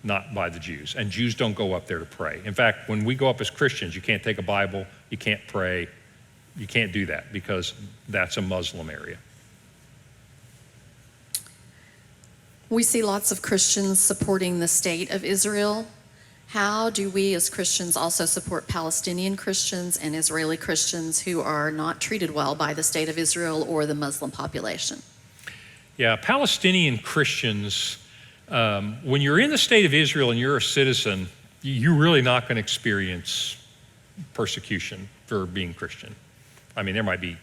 not by the Jews. And Jews don't go up there to pray. In fact, when we go up as Christians, you can't take a Bible, you can't pray, you can't do that because that's a Muslim area. We see lots of Christians supporting the state of Israel. How do we as Christians also support Palestinian Christians and Israeli Christians who are not treated well by the state of Israel or the Muslim population? Yeah, Palestinian Christians, when you're in the state of Israel and you're a citizen, you're really not going to experience persecution for being Christian. I mean,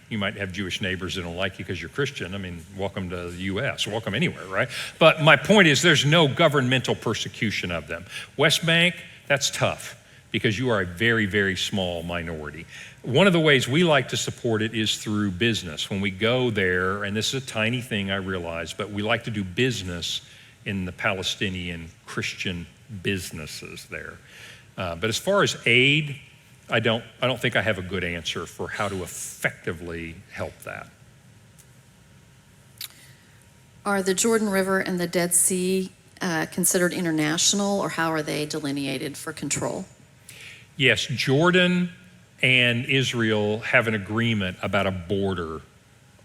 you might have Jewish neighbors that don't like you because you're Christian. I mean, welcome to the U.S., welcome anywhere, right? But my point is there's no governmental persecution of them. West Bank, that's tough because you are a very, very small minority. One of the ways we like to support it is through business. When we go there, and this is a tiny thing I realize, but we like to do business in the Palestinian Christian businesses there. But as far as aid, I don't think I have a good answer for how to effectively help that. Are the Jordan River and the Dead Sea considered international, or how are they delineated for control? Yes, Jordan and Israel have an agreement about a border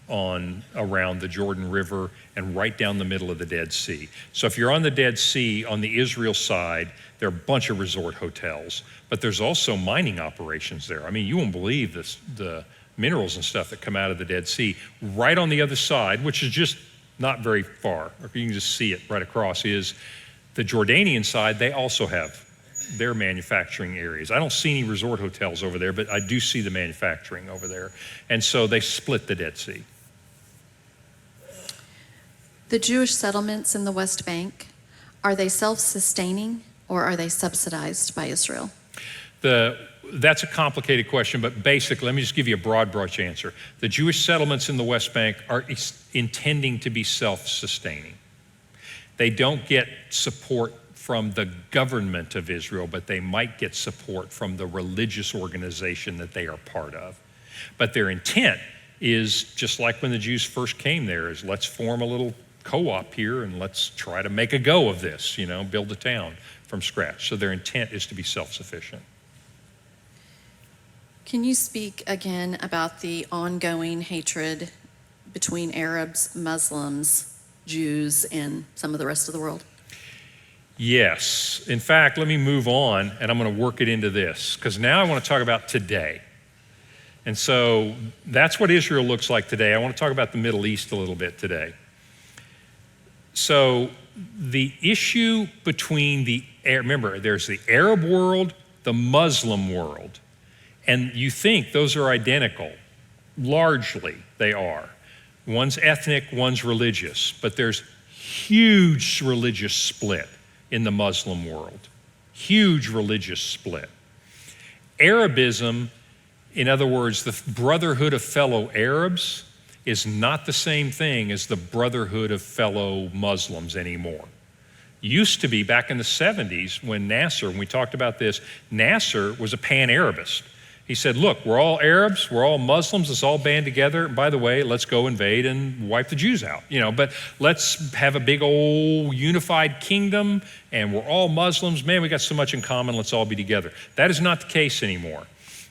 around the Jordan River and right down the middle of the Dead Sea. So if you're on the Dead Sea, on the Israel side, there are a bunch of resort hotels, but there's also mining operations there. I mean, you won't believe the minerals and stuff that come out of the Dead Sea. Right on the other side, which is just not very far, or you can just see it right across, is the Jordanian side. They also have their manufacturing areas. I don't see any resort hotels over there, but I do see the manufacturing over there. And so they split the Dead Sea. The Jewish settlements in the West Bank, are they self-sustaining or are they subsidized by Israel? That's a complicated question, but basically, let me just give you a broad brush answer. The Jewish settlements in the West Bank are intending to be self-sustaining. They don't get support from the government of Israel, but they might get support from the religious organization that they are part of. But their intent is, just like when the Jews first came there, is let's form a little co-op here and let's try to make a go of this, build a town from scratch. So their intent is to be self-sufficient. Can you speak again about the ongoing hatred between Arabs, Muslims, Jews, and some of the rest of the world? Yes. In fact, let me move on, and I'm going to work it into this, because now I want to talk about today. And so that's what Israel looks like today. I want to talk about the Middle East a little bit today. So the issue between remember, there's the Arab world, the Muslim world, and you think those are identical. Largely, they are. One's ethnic, one's religious, but there's huge religious split in the Muslim world. Huge religious split. Arabism, in other words, the brotherhood of fellow Arabs, is not the same thing as the brotherhood of fellow Muslims anymore. Used to be back in the 70s when we talked about this, Nasser was a pan-Arabist. He said, look, we're all Arabs, we're all Muslims, let's all band together. And by the way, let's go invade and wipe the Jews out. But let's have a big old unified kingdom and we're all Muslims. Man, we got so much in common, let's all be together. That is not the case anymore.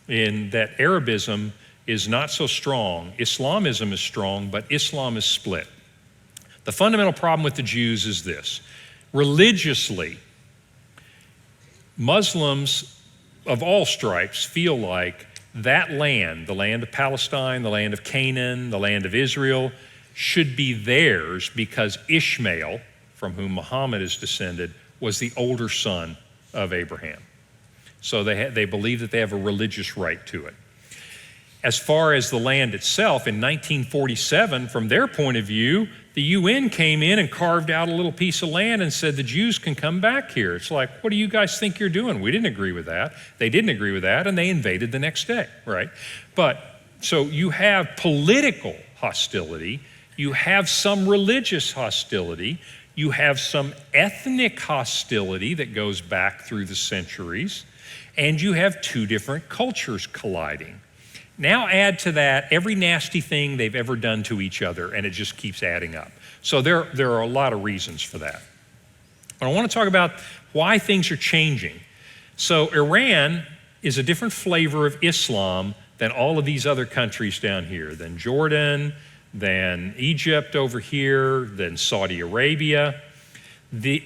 In that Arabism is not so strong. Islamism is strong, but Islam is split. The fundamental problem with the Jews is this. Religiously, Muslims of all stripes feel like that land, the land of Palestine, the land of Canaan, the land of Israel, should be theirs because Ishmael, from whom Muhammad is descended, was the older son of Abraham. So they believe that they have a religious right to it. As far as the land itself, in 1947, from their point of view, the UN came in and carved out a little piece of land and said the Jews can come back here. It's like, what do you guys think you're doing? We didn't agree with that. They didn't agree with that, and they invaded the next day, right? But so you have political hostility, you have some religious hostility, you have some ethnic hostility that goes back through the centuries, and you have two different cultures colliding. Now add to that every nasty thing they've ever done to each other, and it just keeps adding up. So there are a lot of reasons for that. But I want to talk about why things are changing. So Iran is a different flavor of Islam than all of these other countries down here, than Jordan, than Egypt over here, than Saudi Arabia. The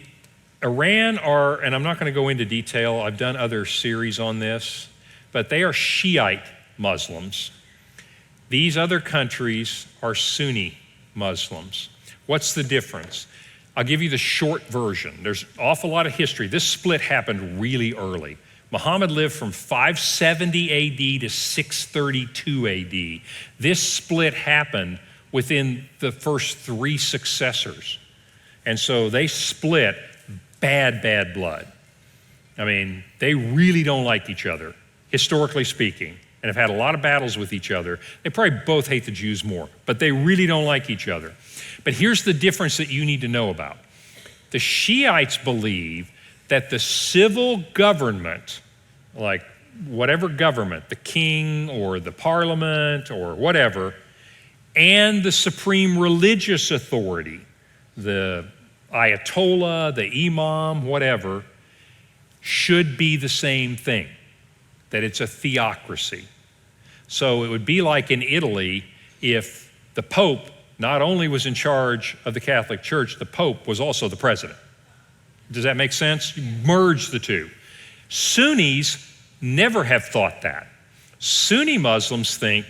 Iran are, and I'm not going to go into detail, I've done other series on this, but they are Shiite Muslims. These other countries are Sunni Muslims. What's the difference? I'll give you the short version. There's an awful lot of history. This split happened really early. Muhammad lived from 570 AD to 632 AD. This split happened within the first three successors. And so they split bad blood. I mean, they really don't like each other, historically speaking, and have had a lot of battles with each other. They probably both hate the Jews more, but they really don't like each other. But here's the difference that you need to know about. The Shiites believe that the civil government, like whatever government, the king or the parliament or whatever, and the supreme religious authority, the Ayatollah, the imam, whatever, should be the same thing, that it's a theocracy. So it would be like in Italy if the Pope not only was in charge of the Catholic Church, the Pope was also the president. Does that make sense? You merge the two. Sunnis never have thought that. Sunni Muslims think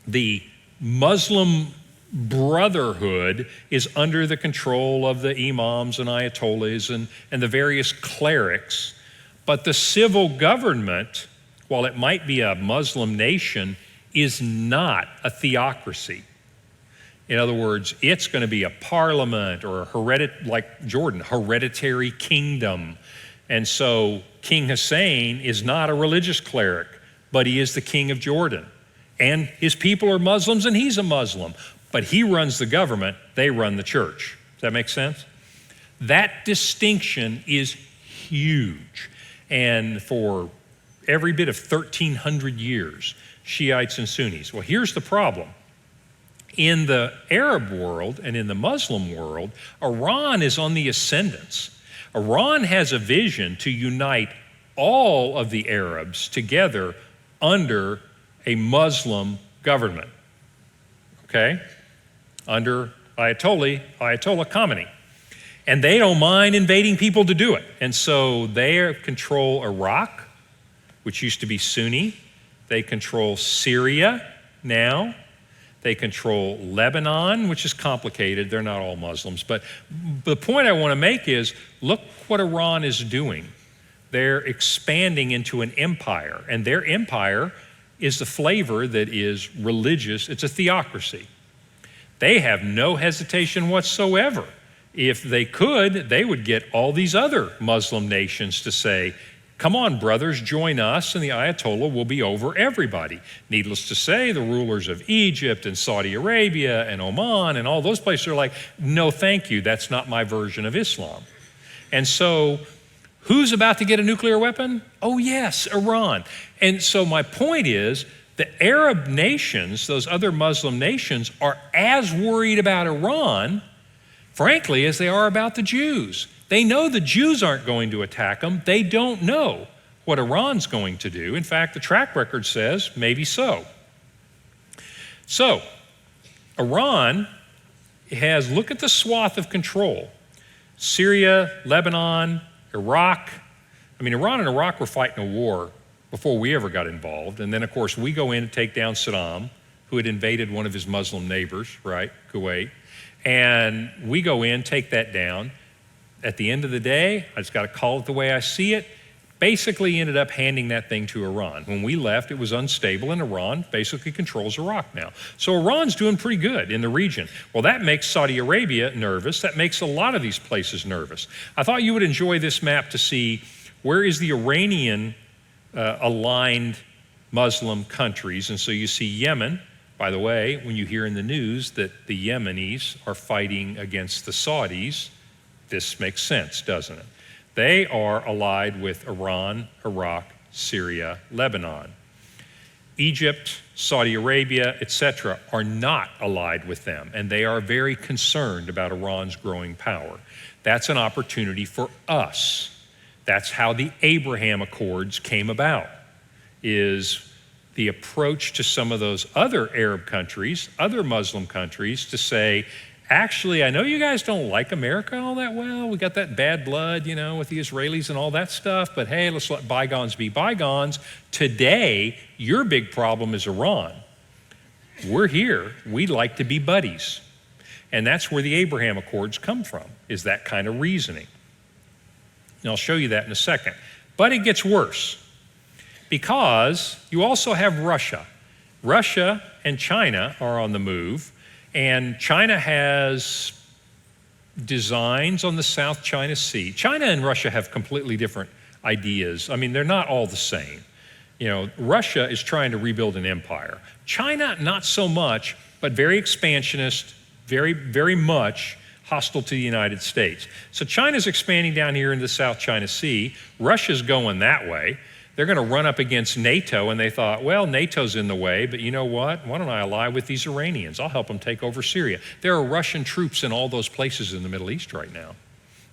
the Muslim brotherhood is under the control of the imams and ayatollahs and the various clerics, but the civil government, while it might be a Muslim nation, is not a theocracy. In other words, it's going to be a parliament or like Jordan, hereditary kingdom. And so King Hussein is not a religious cleric, but he is the king of Jordan. And his people are Muslims and he's a Muslim. But he runs the government, they run the church. Does that make sense? That distinction is huge. And for every bit of 1,300 years, Shiites and Sunnis. Well, here's the problem. In the Arab world and in the Muslim world, Iran is on the ascendance. Iran has a vision to unite all of the Arabs together under a Muslim government, okay? Under Ayatollah Khamenei. And they don't mind invading people to do it. And so they control Iraq, which used to be Sunni. They control Syria now. They control Lebanon, which is complicated. They're not all Muslims. But the point I want to make is, look what Iran is doing. They're expanding into an empire, and their empire is the flavor that is religious. It's a theocracy. They have no hesitation whatsoever If they could, they would get all these other Muslim nations to say, come on, brothers, join us, and the Ayatollah will be over everybody. Needless to say, the rulers of Egypt and Saudi Arabia and Oman and all those places are like, no, thank you, that's not my version of Islam. And so, who's about to get a nuclear weapon? Oh, yes, Iran. And so my point is, the Arab nations, those other Muslim nations, are as worried about Iran, frankly, as they are about the Jews. They know the Jews aren't going to attack them. They don't know what Iran's going to do. In fact, the track record says maybe so. So, Iran has, look at the swath of control. Syria, Lebanon, Iraq. I mean, Iran and Iraq were fighting a war before we ever got involved. And then, of course, we go in to take down Saddam, who had invaded one of his Muslim neighbors, right, Kuwait. And we go in, take that down. At the end of the day, I just got to call it the way I see it, basically ended up handing that thing to Iran. When we left, it was unstable, and Iran basically controls Iraq now. So Iran's doing pretty good in the region. Well, that makes Saudi Arabia nervous. That makes a lot of these places nervous. I thought you would enjoy this map to see where is the Iranian aligned Muslim countries. And so you see Yemen. By the way, when you hear in the news that the Yemenis are fighting against the Saudis, this makes sense, doesn't it? They are allied with Iran, Iraq, Syria, Lebanon. Egypt, Saudi Arabia, etc., are not allied with them, and they are very concerned about Iran's growing power. That's an opportunity for us. That's how the Abraham Accords came about, is the approach to some of those other Arab countries, other Muslim countries, to say, actually, I know you guys don't like America all that well. We got that bad blood, with the Israelis and all that stuff, but hey, let's let bygones be bygones. Today, your big problem is Iran. We're here. We'd like to be buddies. And that's where the Abraham Accords come from, is that kind of reasoning. And I'll show you that in a second. But it gets worse, because you also have Russia. Russia and China are on the move. And China has designs on the South China Sea. China and Russia have completely different ideas. I mean, they're not all the same. Russia is trying to rebuild an empire. China, not so much, but very expansionist, very, very much hostile to the United States. So China's expanding down here into the South China Sea. Russia's going that way. They're going to run up against NATO, and they thought, well, NATO's in the way, but you know what? Why don't I ally with these Iranians? I'll help them take over Syria. There are Russian troops in all those places in the Middle East right now.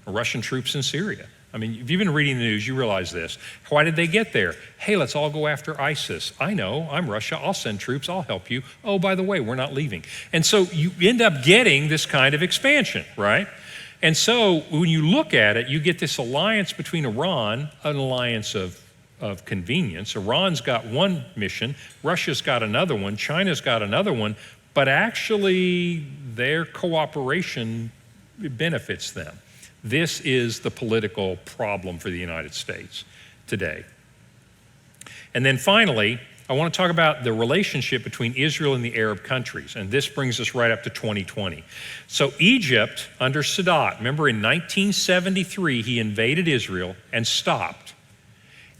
Russian troops in Syria. I mean, if you've been reading the news, you realize this. Why did they get there? Hey, let's all go after ISIS. I know, I'm Russia. I'll send troops. I'll help you. Oh, by the way, we're not leaving. And so you end up getting this kind of expansion, right? And so when you look at it, you get this alliance between Iran, an alliance of convenience. Iran's got one mission, Russia's got another one, China's got another one, but actually their cooperation benefits them. This is the political problem for the United States today. And then finally, I want to talk about the relationship between Israel and the Arab countries, and this brings us right up to 2020. So Egypt, under Sadat, remember in 1973, he invaded Israel and stopped.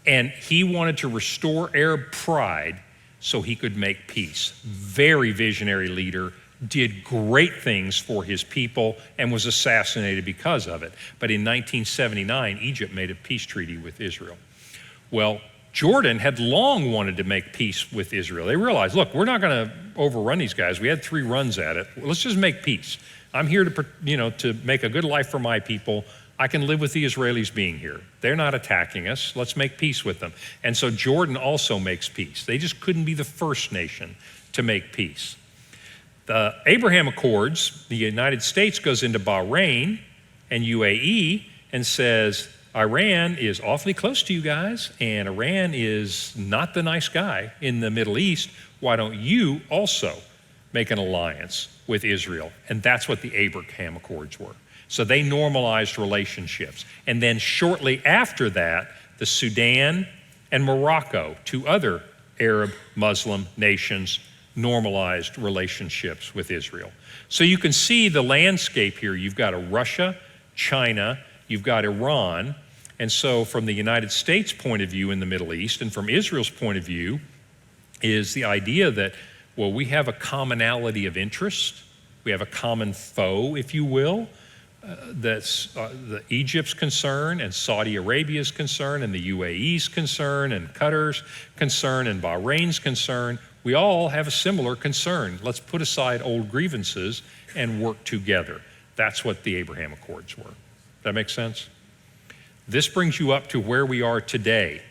And he wanted to restore Arab pride so he could make peace. Very visionary leader, did great things for his people, and was assassinated because of it. But in 1979, Egypt made a peace treaty with Israel. Well, Jordan had long wanted to make peace with Israel. They realized, look, we're not going to overrun these guys. We had 3 runs at it. Let's just make peace. I'm here to make a good life for my people. I can live with the Israelis being here. They're not attacking us. Let's make peace with them. And so Jordan also makes peace. They just couldn't be the first nation to make peace. The Abraham Accords, the United States goes into Bahrain and UAE and says, Iran is awfully close to you guys, and Iran is not the nice guy in the Middle East. Why don't you also make an alliance with Israel? And that's what the Abraham Accords were. So they normalized relationships. And then shortly after that, the Sudan and Morocco, 2 other Arab Muslim nations, normalized relationships with Israel. So you can see the landscape here. You've got Russia, China, you've got Iran. And so from the United States' point of view in the Middle East, and from Israel's point of view, is the idea that, well, we have a commonality of interest. We have a common foe, if you will. That's the Egypt's concern and Saudi Arabia's concern and the UAE's concern and Qatar's concern and Bahrain's concern. We all have a similar concern. Let's put aside old grievances and work together. That's what the Abraham Accords were. That make sense? This brings you up to where we are today.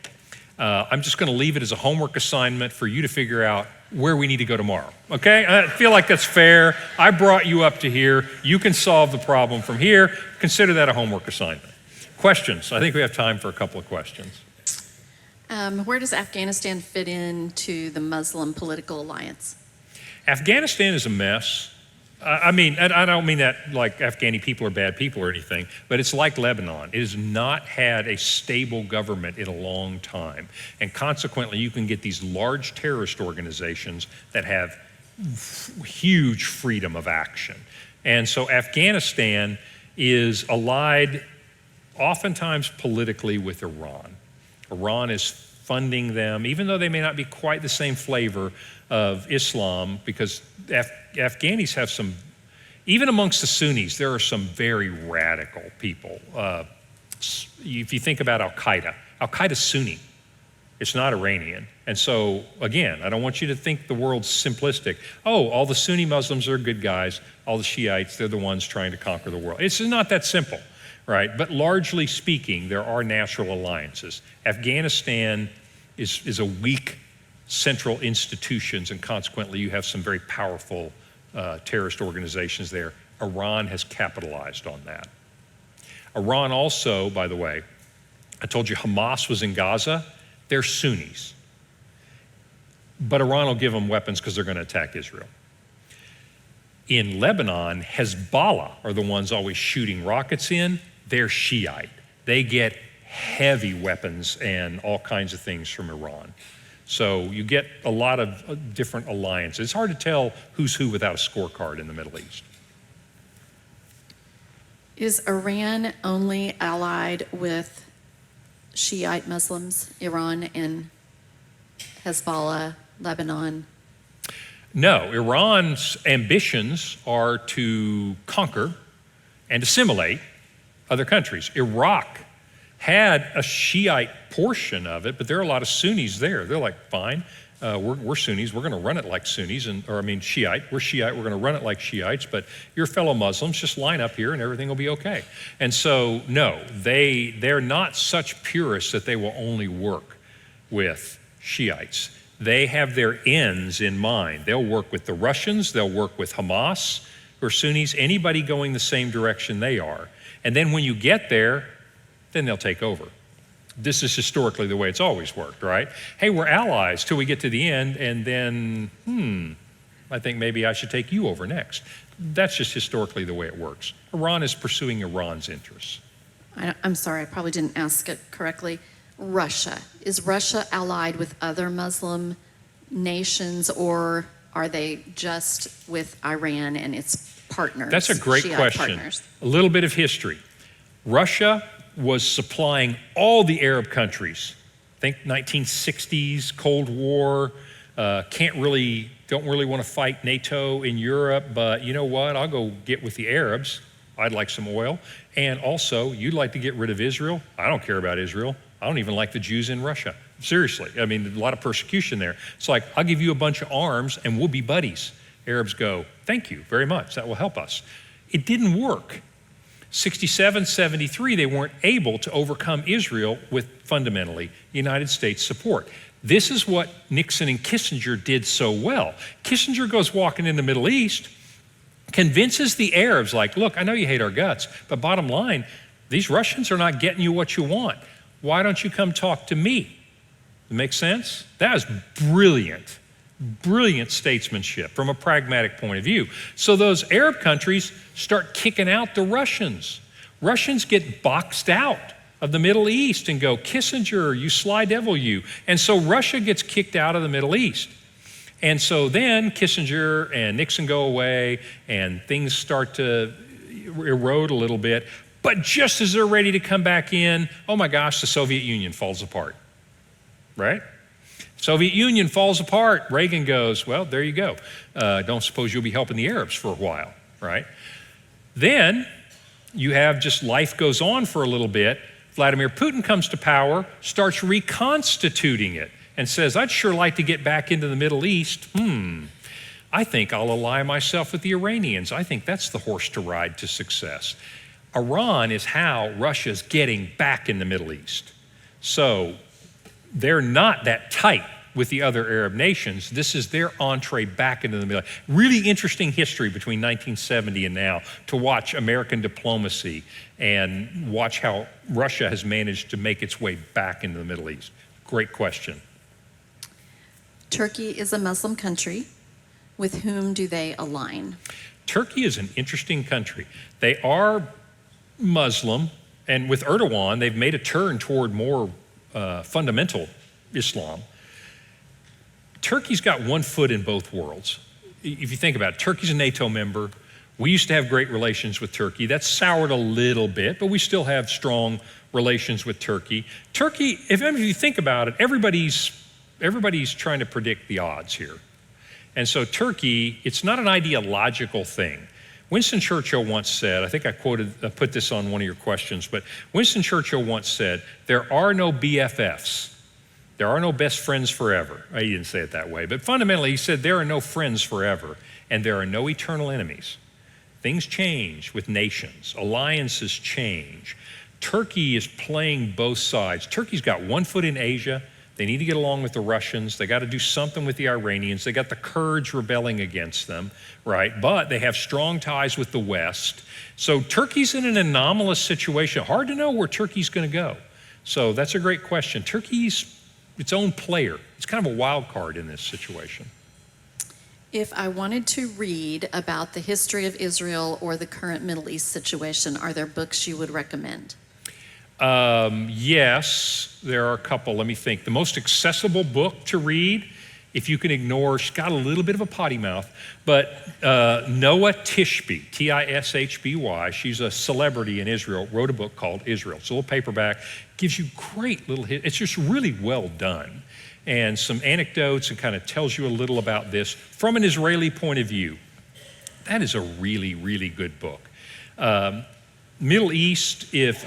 I'm just going to leave it as a homework assignment for you to figure out where we need to go tomorrow, okay? I feel like that's fair. I brought you up to here. You can solve the problem from here. Consider that a homework assignment. Questions? I think we have time for a couple of questions. Where does Afghanistan fit into the Muslim political alliance? Afghanistan is a mess. I mean, I don't mean that like Afghani people are bad people or anything, but it's like Lebanon. It has not had a stable government in a long time. And consequently, you can get these large terrorist organizations that have huge freedom of action. And so Afghanistan is allied oftentimes politically with Iran. Iran is funding them, even though they may not be quite the same flavor of Islam, because Afghanis have some, even amongst the Sunnis, there are some very radical people. If you think about Al-Qaeda's Sunni. It's not Iranian. And so, again, I don't want you to think the world's simplistic. Oh, all the Sunni Muslims are good guys. All the Shiites, they're the ones trying to conquer the world. It's not that simple, right? But largely speaking, there are natural alliances. Afghanistan is a weak central institutions, and consequently you have some very powerful terrorist organizations there. Iran has capitalized on that. Iran also, by the way, I told you Hamas was in Gaza. They're Sunnis. But Iran will give them weapons because they're going to attack Israel. In Lebanon, Hezbollah are the ones always shooting rockets in. They're Shiite. They get heavy weapons and all kinds of things from Iran. So you get a lot of different alliances. It's hard to tell who's who without a scorecard in the Middle East. Is Iran only allied with Shiite Muslims, Iran and Hezbollah, Lebanon? No, Iran's ambitions are to conquer and assimilate other countries. Iraq had a Shiite portion of it, but there are a lot of Sunnis there. They're like, fine, we're Sunnis, we're going to run it like Sunnis, Shiite, we're Shiite, we're going to run it like Shiites, but your fellow Muslims just line up here and everything will be okay. And so, no, they're not such purists that they will only work with Shiites. They have their ends in mind. They'll work with the Russians, they'll work with Hamas, or Sunnis, anybody going the same direction they are. And then when you get there, then they'll take over. This is historically the way it's always worked, right? Hey, we're allies till we get to the end, and then, I think maybe I should take you over next. That's just historically the way it works. Iran is pursuing Iran's interests. I'm sorry, I probably didn't ask it correctly. Russia. Is Russia allied with other Muslim nations, or are they just with Iran and its partners? That's a great Shiite question. Partners? A little bit of history. Russia was supplying all the Arab countries. Think 1960s, Cold War, don't really want to fight NATO in Europe, but you know what? I'll go get with the Arabs. I'd like some oil. And also, you'd like to get rid of Israel? I don't care about Israel. I don't even like the Jews in Russia. Seriously, I mean, a lot of persecution there. It's like, I'll give you a bunch of arms and we'll be buddies. Arabs go, thank you very much, that will help us. It didn't work. 67, 73, they weren't able to overcome Israel with fundamentally United States support. This is what Nixon and Kissinger did so well. Kissinger goes walking in the Middle East, convinces the Arabs, like, look, I know you hate our guts, but bottom line, these Russians are not getting you what you want. Why don't you come talk to me? Make sense? That is brilliant. Brilliant statesmanship from a pragmatic point of view. So those Arab countries start kicking out the Russians. Russians get boxed out of the Middle East and go, Kissinger, you sly devil, you. And so Russia gets kicked out of the Middle East. And so then Kissinger and Nixon go away and things start to erode a little bit. But just as they're ready to come back in, oh my gosh, the Soviet Union falls apart, right? Soviet Union falls apart. Reagan goes, well, there you go. Don't suppose you'll be helping the Arabs for a while, right? Then you have just life goes on for a little bit. Vladimir Putin comes to power, starts reconstituting it, and says, I'd sure like to get back into the Middle East. I think I'll ally myself with the Iranians. I think that's the horse to ride to success. Iran is how Russia's getting back in the Middle East. So they're not that tight with the other Arab nations. This is their entree back into the Middle East. Really interesting history between 1970 and now to watch American diplomacy and watch how Russia has managed to make its way back into the Middle East. Great question. Turkey is a Muslim country. With whom do they align? Turkey is an interesting country. They are Muslim, and with Erdogan, they've made a turn toward more fundamental Islam. Turkey's got one foot in both worlds. If you think about it, Turkey's a NATO member. We used to have great relations with Turkey. That's soured a little bit, but we still have strong relations with Turkey. Turkey, if you think about it, everybody's trying to predict the odds here. And so Turkey, it's not an ideological thing. Winston Churchill once said, I think I put this on one of your questions, but Winston Churchill once said, there are no BFFs. There are no best friends forever. He didn't say it that way, but fundamentally he said there are no friends forever and there are no eternal enemies. Things change with nations. Alliances change. Turkey is playing both sides. Turkey's got one foot in Asia. They need to get along with the Russians. They got to do something with the Iranians. They got the Kurds rebelling against them, right? But they have strong ties with the West. So Turkey's in an anomalous situation. Hard to know where Turkey's going to go. So that's a great question. Turkey's its own player. It's kind of a wild card in this situation. If I wanted to read about the history of Israel or the current Middle East situation, are there books you would recommend? Yes, there are a couple. Let me think. The most accessible book to read, if you can ignore, she's got a little bit of a potty mouth, but Noah Tishby, Tishby, she's a celebrity in Israel, wrote a book called Israel. It's a little paperback, gives you great little, it's just really well done. And some anecdotes and kind of tells you a little about this from an Israeli point of view. That is a really, really good book. Middle East, if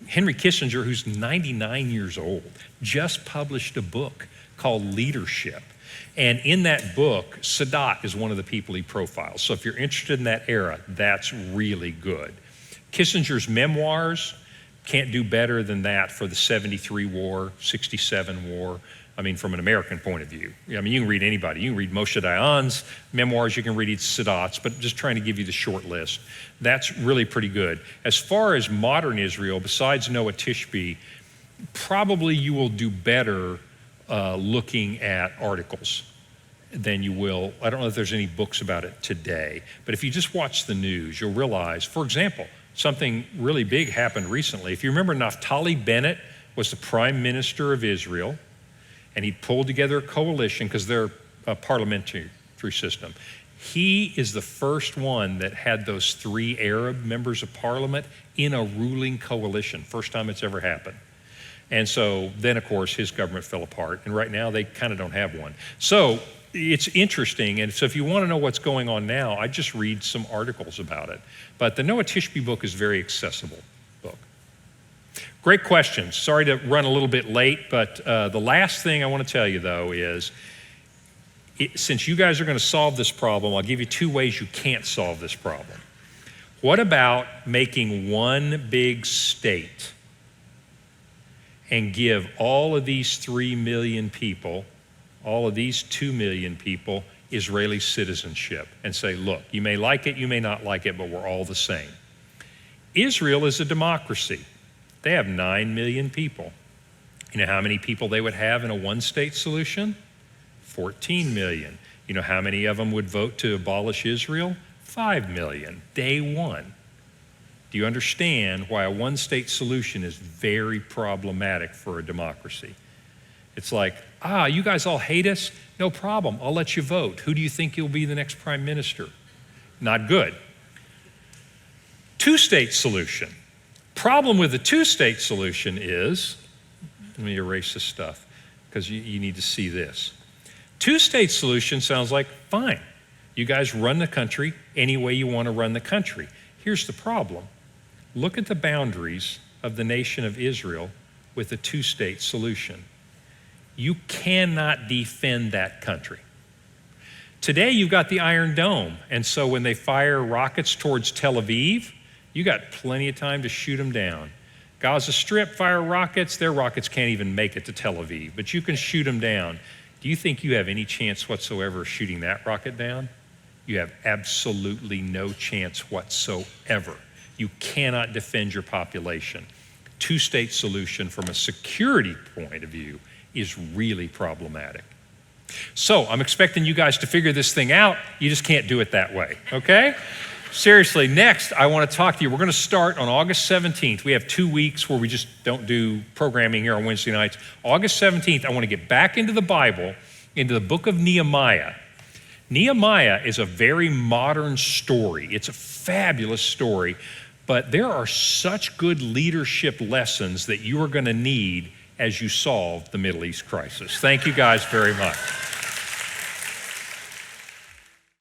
Henry Kissinger, who's 99 years old, just published a book called Leadership. And in that book, Sadat is one of the people he profiles. So if you're interested in that era, that's really good. Kissinger's memoirs, can't do better than that for the 73 war, 67 war. I mean, from an American point of view. I mean, you can read anybody. You can read Moshe Dayan's memoirs, you can read Sadat's, but just trying to give you the short list. That's really pretty good. As far as modern Israel, besides Noah Tishby, probably you will do better looking at articles than you will. I don't know if there's any books about it today, but if you just watch the news, you'll realize, for example, something really big happened recently. If you remember, Naftali Bennett was the prime minister of Israel, and he pulled together a coalition because they're a parliamentary system. He is the first one that had those 3 Arab members of parliament in a ruling coalition. First time it's ever happened. And so then, of course, his government fell apart, and right now they kind of don't have one. So it's interesting, and so if you want to know what's going on now, I just read some articles about it. But the Noah Tishby book is a very accessible book. Great questions. Sorry to run a little bit late, but the last thing I want to tell you, though, is since you guys are going to solve this problem, I'll give you 2 ways you can't solve this problem. What about making one big state and give all of these 3 million people, all of these 2 million people, Israeli citizenship and say, look, you may like it, you may not like it, but we're all the same. Israel is a democracy. They have 9 million people. You know how many people they would have in a one-state solution? 14 million. You know how many of them would vote to abolish Israel? 5 million, day one. Do you understand why a one-state solution is very problematic for a democracy? It's like, You guys all hate us? No problem. I'll let you vote. Who do you think will be the next prime minister? Not good. Two-state solution. Problem with the two-state solution is, let me erase this stuff because you need to see this. Two-state solution sounds like, fine, you guys run the country any way you want to run the country. Here's the problem. Look at the boundaries of the nation of Israel with a two-state solution. You cannot defend that country. Today you've got the Iron Dome, and so when they fire rockets towards Tel Aviv, you got plenty of time to shoot them down. Gaza Strip fire rockets, their rockets can't even make it to Tel Aviv, but you can shoot them down. Do you think you have any chance whatsoever of shooting that rocket down? You have absolutely no chance whatsoever. You cannot defend your population. Two-state solution from a security point of view is really problematic. So I'm expecting you guys to figure this thing out. You just can't do it that way, okay? Seriously, next I want to talk to you. We're going to start on August 17th. We have 2 weeks where we just don't do programming here on Wednesday nights. August 17th, I want to get back into the Bible, into the book of Nehemiah. Nehemiah is a very modern story. It's a fabulous story, but there are such good leadership lessons that you are going to need as you solve the Middle East crisis. Thank you guys very much.